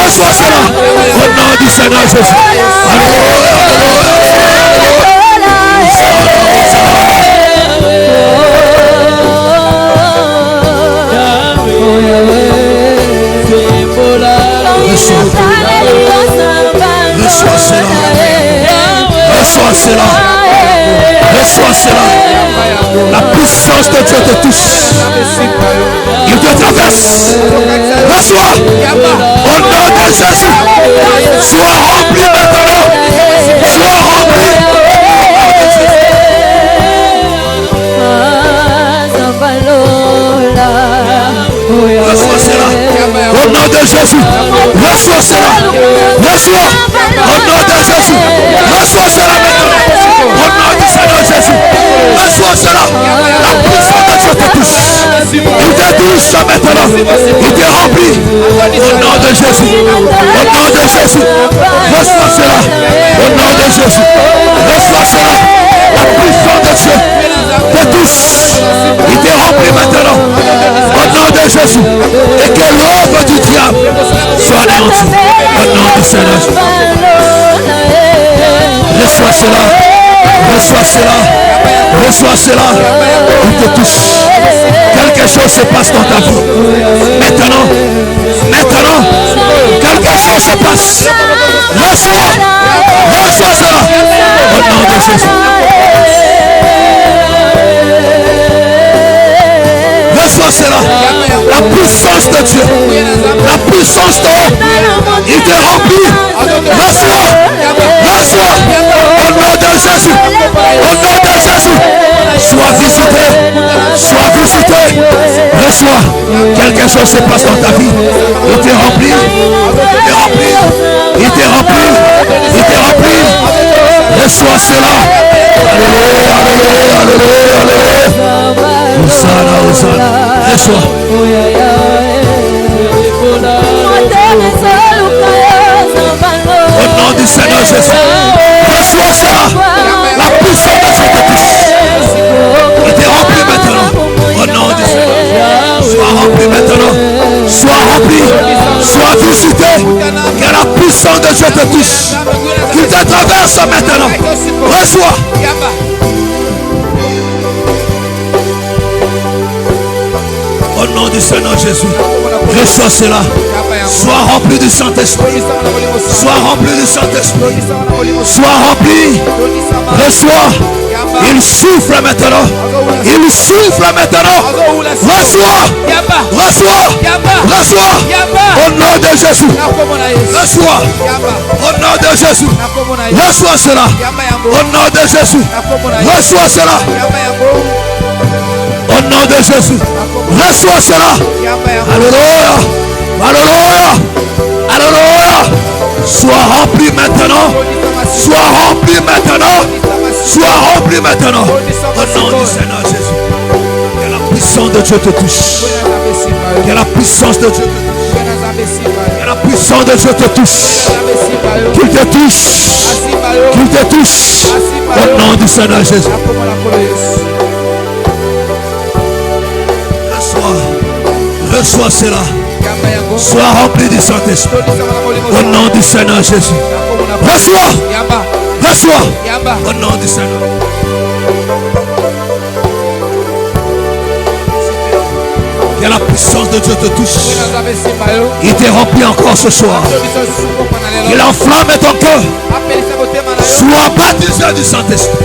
Reçois cela. Au nom du Seigneur Jésus. Reçois cela. Reçois cela. Reçois cela. La puissance de Dieu te touche. Il te traverse. Reçois. Au nom de Jésus. Sois rempli maintenant. Sois rempli. Reçois cela. Au nom de Jésus. Reçois cela. Reçois. Au nom de Jésus. Reçois cela maintenant. Au nom du Seigneur Jésus. Reçois cela. La puissance de Dieu te touche. Il te touche maintenant. Il te remplit. Au nom de Jésus. Au nom de Jésus. Reçois cela. Au nom de Jésus. Reçois cela. La puissance de Dieu te touche. Il te remplit maintenant. Au nom de Jésus. Et que l'œuvre du diable soit anéantie. Au nom du Seigneur Jésus. Reçois cela. Reçois cela. Reçois cela. Il te touche. Quelque chose se passe dans ta vie. Maintenant. Maintenant. Quelque chose se passe. Reçois. Reçois cela. Au nom de Jésus. Reçois cela. La puissance de Dieu. La puissance de Dieu. Il te remplit. Reçois. Reçois. Au nom de Jésus. Au nom de Jésus. Sois visité. Sois visité. Reçois. Quelque chose se passe dans ta vie. Il te remplit. Il te remplit. Il te remplit. Il te remplit. Reçois cela. Alléluia. Alléluia. Alléluia. Alléluia. Hosanna, Hosanna. Reçois. Au nom du Seigneur Jésus. Reçois cela. La puissance de Dieu te touche. Il te remplit maintenant. Au nom du Seigneur. Sois rempli maintenant. Sois rempli. Sois visité. Que la puissance de Dieu te touche. Qu'il te traverse maintenant. Reçois. Au nom du Seigneur Jésus, reçois cela. Sois rempli du Saint-Esprit. Sois rempli du Saint-Esprit. Sois rempli. Reçois. Il souffle maintenant. Il souffle maintenant. Reçois. Reçois. Reçois. Au nom de Jésus. Reçois. Au nom de Jésus. Reçois cela. Au nom de Jésus. Reçois cela. Au nom de Jésus. Reçois cela. Alléluia. Alléluia. Alléluia. Sois rempli maintenant. Sois rempli maintenant. Sois rempli maintenant. Au nom du Seigneur Jésus. Que la puissance de Dieu te touche. Que la puissance de Dieu te touche. Que la puissance de Dieu te touche. Qu'il te touche. Qu'il te touche. Au nom du Seigneur Jésus. Reçois cela. Sois rempli du Saint-Esprit. Au nom du Seigneur Jésus. Reçois. Reçois. Au nom du Seigneur. Que la puissance de Dieu te touche. Il te remplit encore ce soir. Il enflamme ton cœur. Sois baptisé du Saint-Esprit.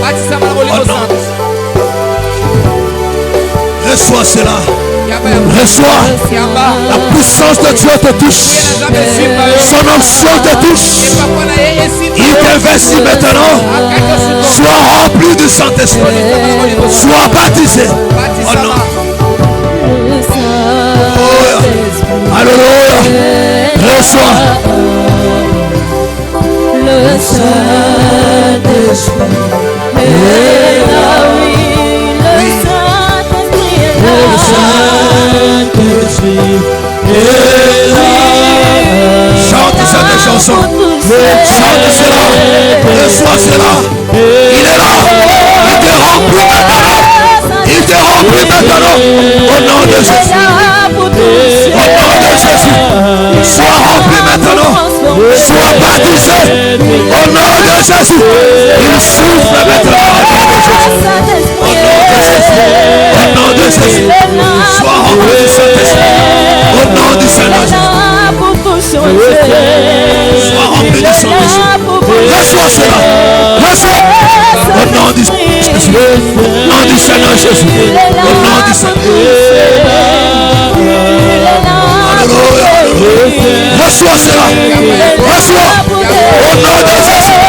Au nom. Reçois cela. Reçois. La puissance de Dieu te touche. Son onction te touche. Il t'investit maintenant. Sois rempli du Saint-Esprit. Sois baptisé. Oh non. Alléluia. Reçois. Le Saint-Esprit est là, oui. Le Saint-Esprit est là. Chante cette chanson. Chante cela. Reçois cela. Il est là. Il te remplit maintenant. Il te remplit maintenant. Au nom de Jésus. Au nom de Jésus. Sois rempli maintenant. Sois baptisé. Au nom de Jésus. Il souffle maintenant. Au nom de Jésus. Au nom de Jésus. Sois rempli du Saint-Esprit. Au nom du Seigneur Jésus. Sois rempli du Saint-Esprit. Reçois cela. Reçois. Au nom du Saint-Esprit. Jésus. Au nom du Seigneur Jésus. Au nom du Seigneur. Alléluia. Reçois cela. Reçois. Au nom de Jésus.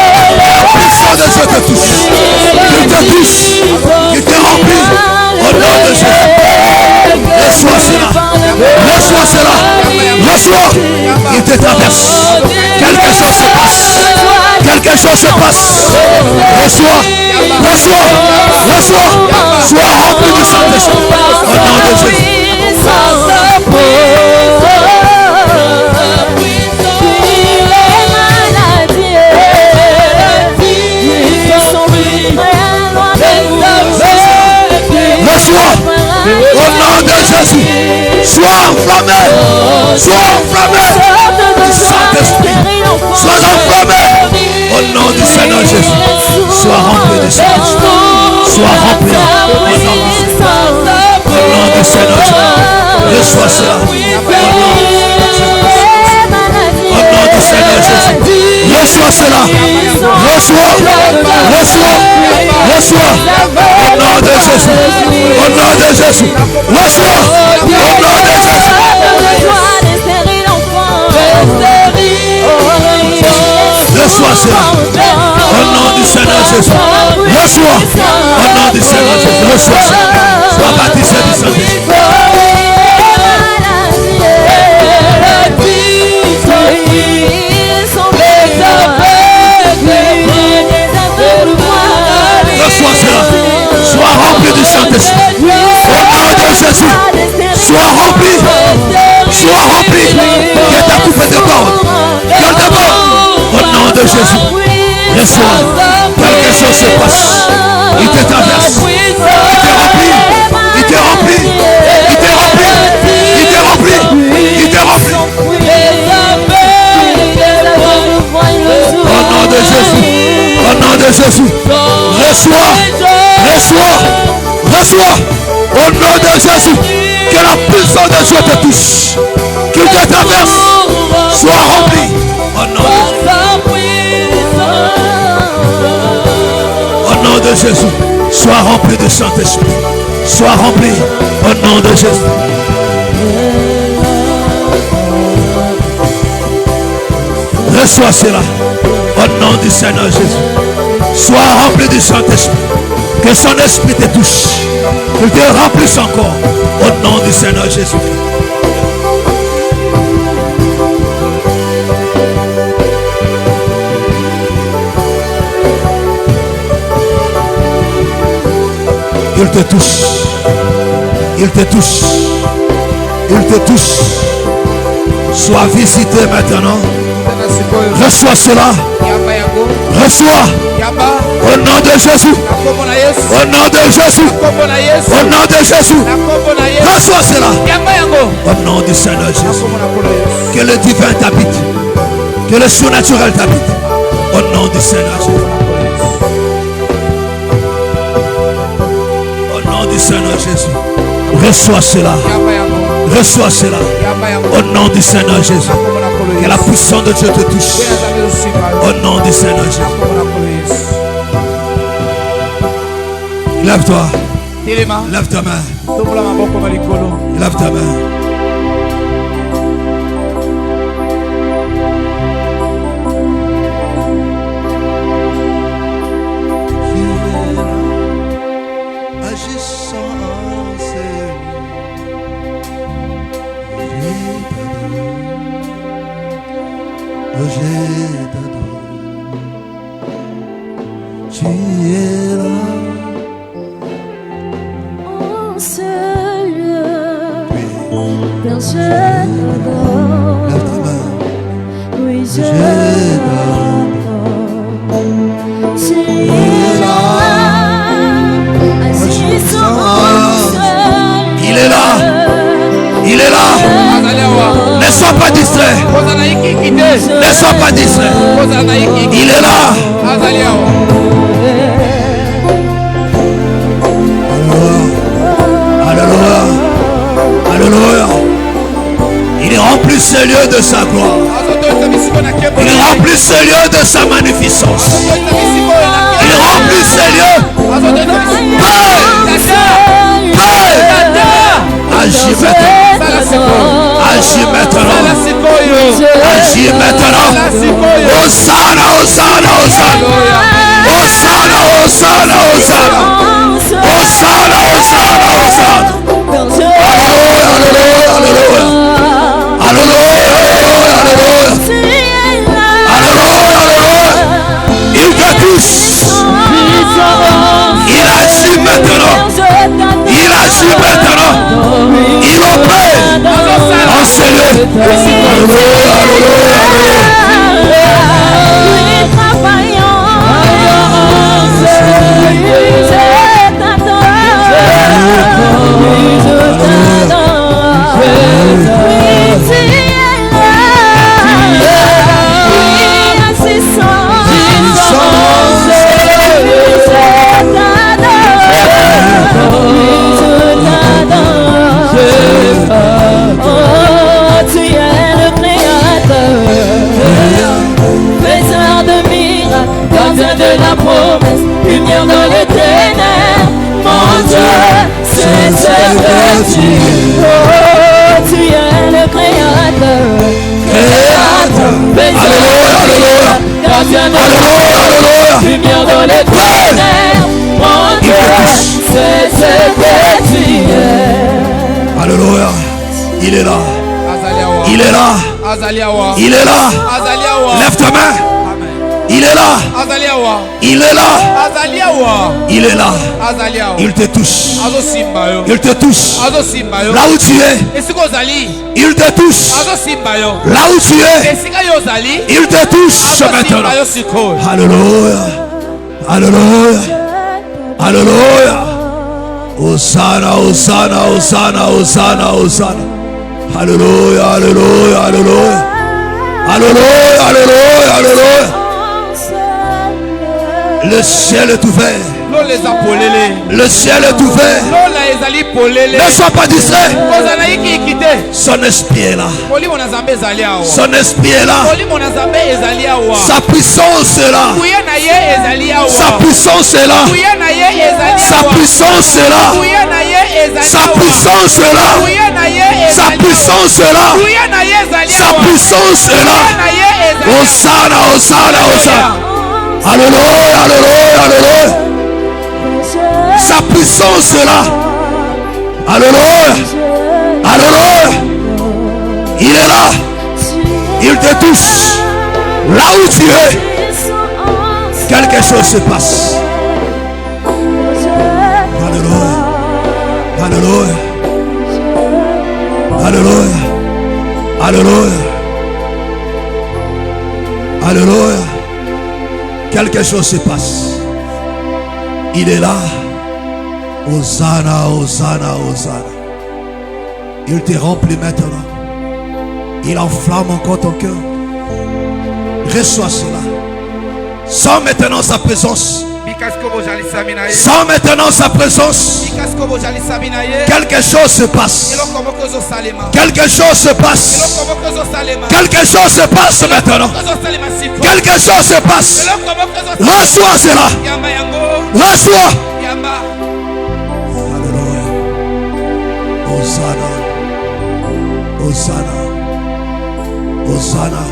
La puissance de Dieu te touche. Il te touche. Il te remplit. Au nom de Jésus. Reçois cela. Reçois cela. Reçois. Il te traverse. Quelque chose se passe. Quelque chose se passe. Reçois. Reçois. Reçois. Sois rempli du Saint-Esprit. Au nom de Jésus. Reçois. Au nom de Jésus. Sois enflammé. Sois enflammé du Saint-Esprit. Sois enflammé. Au nom du Seigneur Jésus. Sois rempli du Saint-Esprit. Sois rempli. Au nom du Seigneur Jésus. Reçois cela. Au nom du Seigneur Jésus. Reçois cela. Reçois. Reçois. Reçois. Au nom de Jésus. Au nom de Jésus. Reçois. Au nom de Jésus. Reçois cela. Au nom du Seigneur Jésus. Reçois. Au nom du Seigneur Jésus. Reçois cela. Sois baptisé du Saint-Esprit. Reçois cela. Sois rempli du Saint-Esprit. Au nom de Jésus. Sois rempli. Sois rempli. Que ta coupe déborde. Qu'elle déborde. Au nom de Jésus. Reçois. Quelque chose se passe. Il te traverse. Il te remplit. Il te remplit. Il te remplit. Il te remplit. Il te remplit. Au nom de Jésus. Au nom de Jésus. Reçois. Reçois. Reçois. Au nom de Jésus. Que la puissance de Dieu te touche. Qu'il te traverse. Sois rempli. Au nom de Jésus. Au nom de Jésus. Sois rempli du Saint-Esprit. Sois rempli. Au nom de Jésus. Reçois cela. Au nom du Seigneur Jésus. Sois rempli du Saint-Esprit. Que son esprit te touche. Qu'il te remplisse encore. Au nom du Seigneur Jésus. Il te touche. Il te touche. Il te touche. Sois visité maintenant. Reçois cela. Reçois. Au nom de Jésus. Au nom de Jésus. Au nom de Jésus. Reçois cela. Au nom du Seigneur Jésus. Que le divin t'habite. Que le surnaturel t'habite. Au nom du Seigneur Jésus. Au nom du Seigneur Jésus. Reçois cela. Reçois cela. Au nom du Seigneur Jésus. Que la puissance de Dieu te touche. Au nom du Seigneur Jésus. Lève-toi. Lève ta main. Lève ta main. Tu es là. En ce lieu, Père, je t'adore. Lève ta main. Oui, je t'adore. Tu es là, assis sur mon seul. Il est là. Il est là. Ne sois pas distrait. Ne sois pas distrait. Il est là. Alléluia. Alléluia. Il remplit ce lieu de sa gloire. Il remplit ce lieu de sa magnificence. Il remplit ce lieu Agis maintenant. Agis maintenant. Hosanna, Hosanna, Hosanna. Hosanna, Hosanna, Hosanna. Hosanna, Hosanna, Hosanna. Alléluia, alléluia, alléluia. Alléluia, alléluia, alléluia. Alléluia, alléluia. Il te touche. Il agit maintenant. Il agit maintenant. Il opère en ces lieux. Alléluia, alléluia, alléluia. De la promesse, lumière dans les ténèbres, mon Dieu, c'est ce que tu es. Oh, tu es le créateur, Alléluia, gardien de la lumière dans les ténèbres, mon Dieu, c'est ce que tu es. Alléluia, il est là. Il est là. Il est là. Lève ta main. Il est là. Il est là. Il est là. Il te touche. Il te touche. Là où tu es. Il te touche. Là où tu es. Il te touche maintenant. Alléluia. Alléluia. Alléluia. Hosanna, Hosanna, Hosanna, Hosanna, Hosanna. Alléluia, Alléluia, Alléluia. Alléluia, Alléluia, Alléluia. Le ciel est ouvert. Le ciel est ouvert. Ne sois pas distrait. Son esprit est là. Son esprit est là. Sa puissance est là. Sa puissance est là. Sa puissance est là. Sa puissance est là. Sa puissance est là. Sa puissance est là. Hosanna, Hosanna, Hosanna. Alléluia, alléluia, alléluia. Sa puissance est là. Alléluia. Alléluia. Il est là. Il te touche. Là où tu es. Quelque chose se passe. Alléluia. Alléluia. Alléluia. Alléluia. Alléluia. Quelque chose se passe. Il est là. Hosanna, Hosanna, Hosanna. Il te remplit maintenant. Il enflamme encore ton cœur. Reçois cela. Sens maintenant sa présence. Sens maintenant sa présence. Quelque chose se passe. Quelque chose se passe. Quelque chose se passe maintenant. Quelque chose se passe. Reçois cela. Reçois. Alléluia. Hosanna. Hosanna. Hosanna.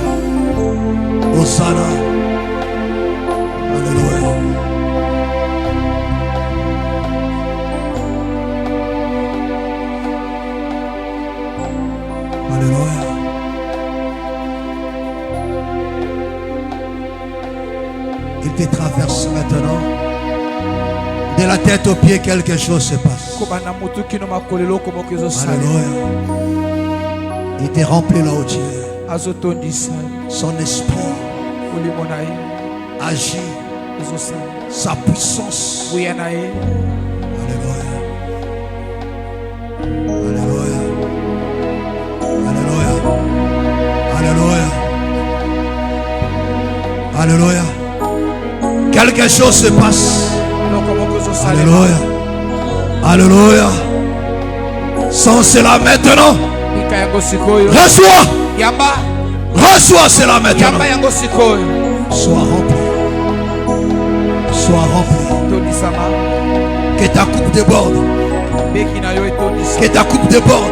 Hosanna. Alléluia. Alléluia. Il te traverse maintenant. De la tête aux pieds, quelque chose se passe. Alléluia. Il te remplit là où tu es. Son esprit agit. Sa puissance. Alléluia. Alléluia. Alléluia. Alléluia. Alléluia. Quelque chose se passe. Alléluia. Alléluia. Sans cela maintenant. Reçois. Reçois cela maintenant. Sois rempli. Sois rempli. Que ta coupe déborde. Que ta coupe déborde.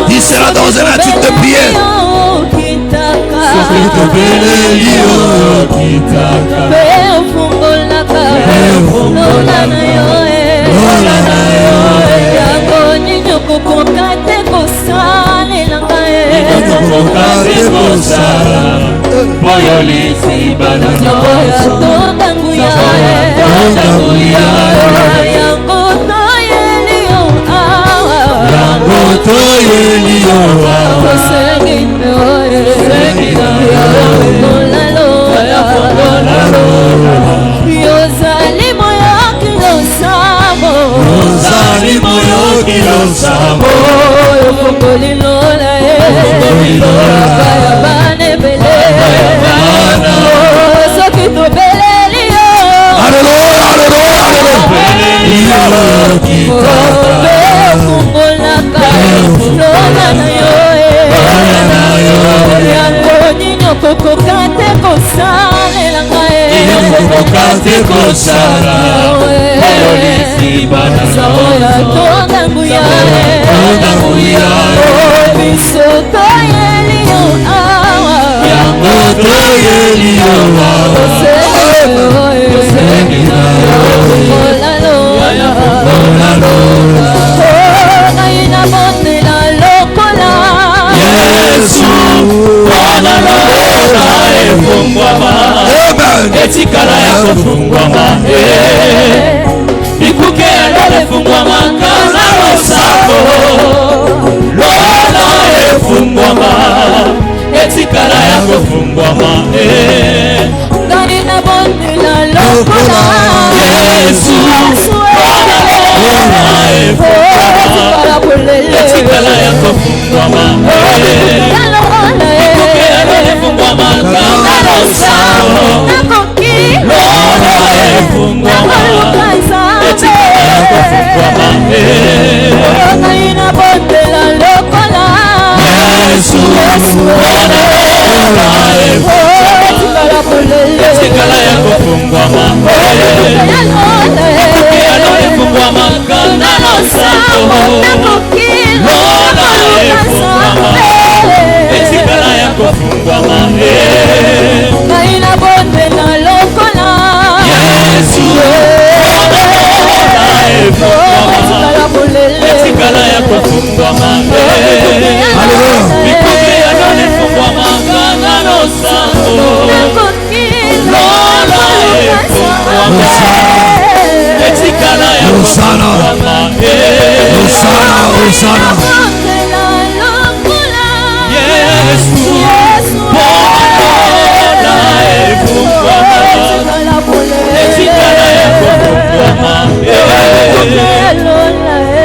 Il sera dans un attitude de prière. Etikala ya kufungwama ikuke alole fungwama kana losako lola efungwama etikala ya kufungwama ngani na bondi la lokola Yesu lola efungwama etikala ya kufungwama ikuke alole fungwama kana losako lola efungwama etikala ya kufungwama ina bondela lokola Yesu lola efungwama etikala ya kufungwama efungwama kana losako lola efungwama etikala ya kufungwama ina bondela lokola Yesu lola efungwama etikala ya kufungwama ikuke alole fungwama kana losako lola efungwama etikala ya kufungwama Yesu lola efungwama etikala ya kufungwama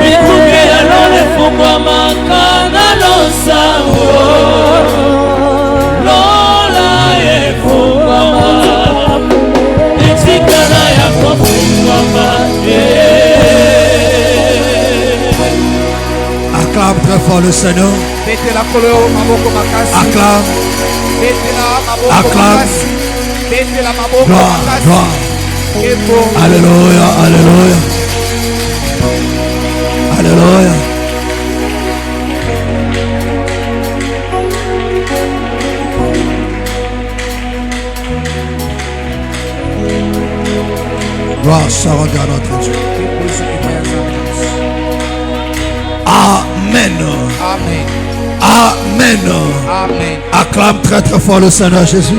ikuke alole fungwama kana losako lola efungwama etikala ya kufungwama. Acclame très fort le Seigneur. Acclame. Acclame. Gloire, gloire. Alléluia, alléluia. Alléluia. Gloire soit rendue à notre Dieu. Amen. Amen. Amen. Amen. Acclame très très fort le Seigneur Jésus.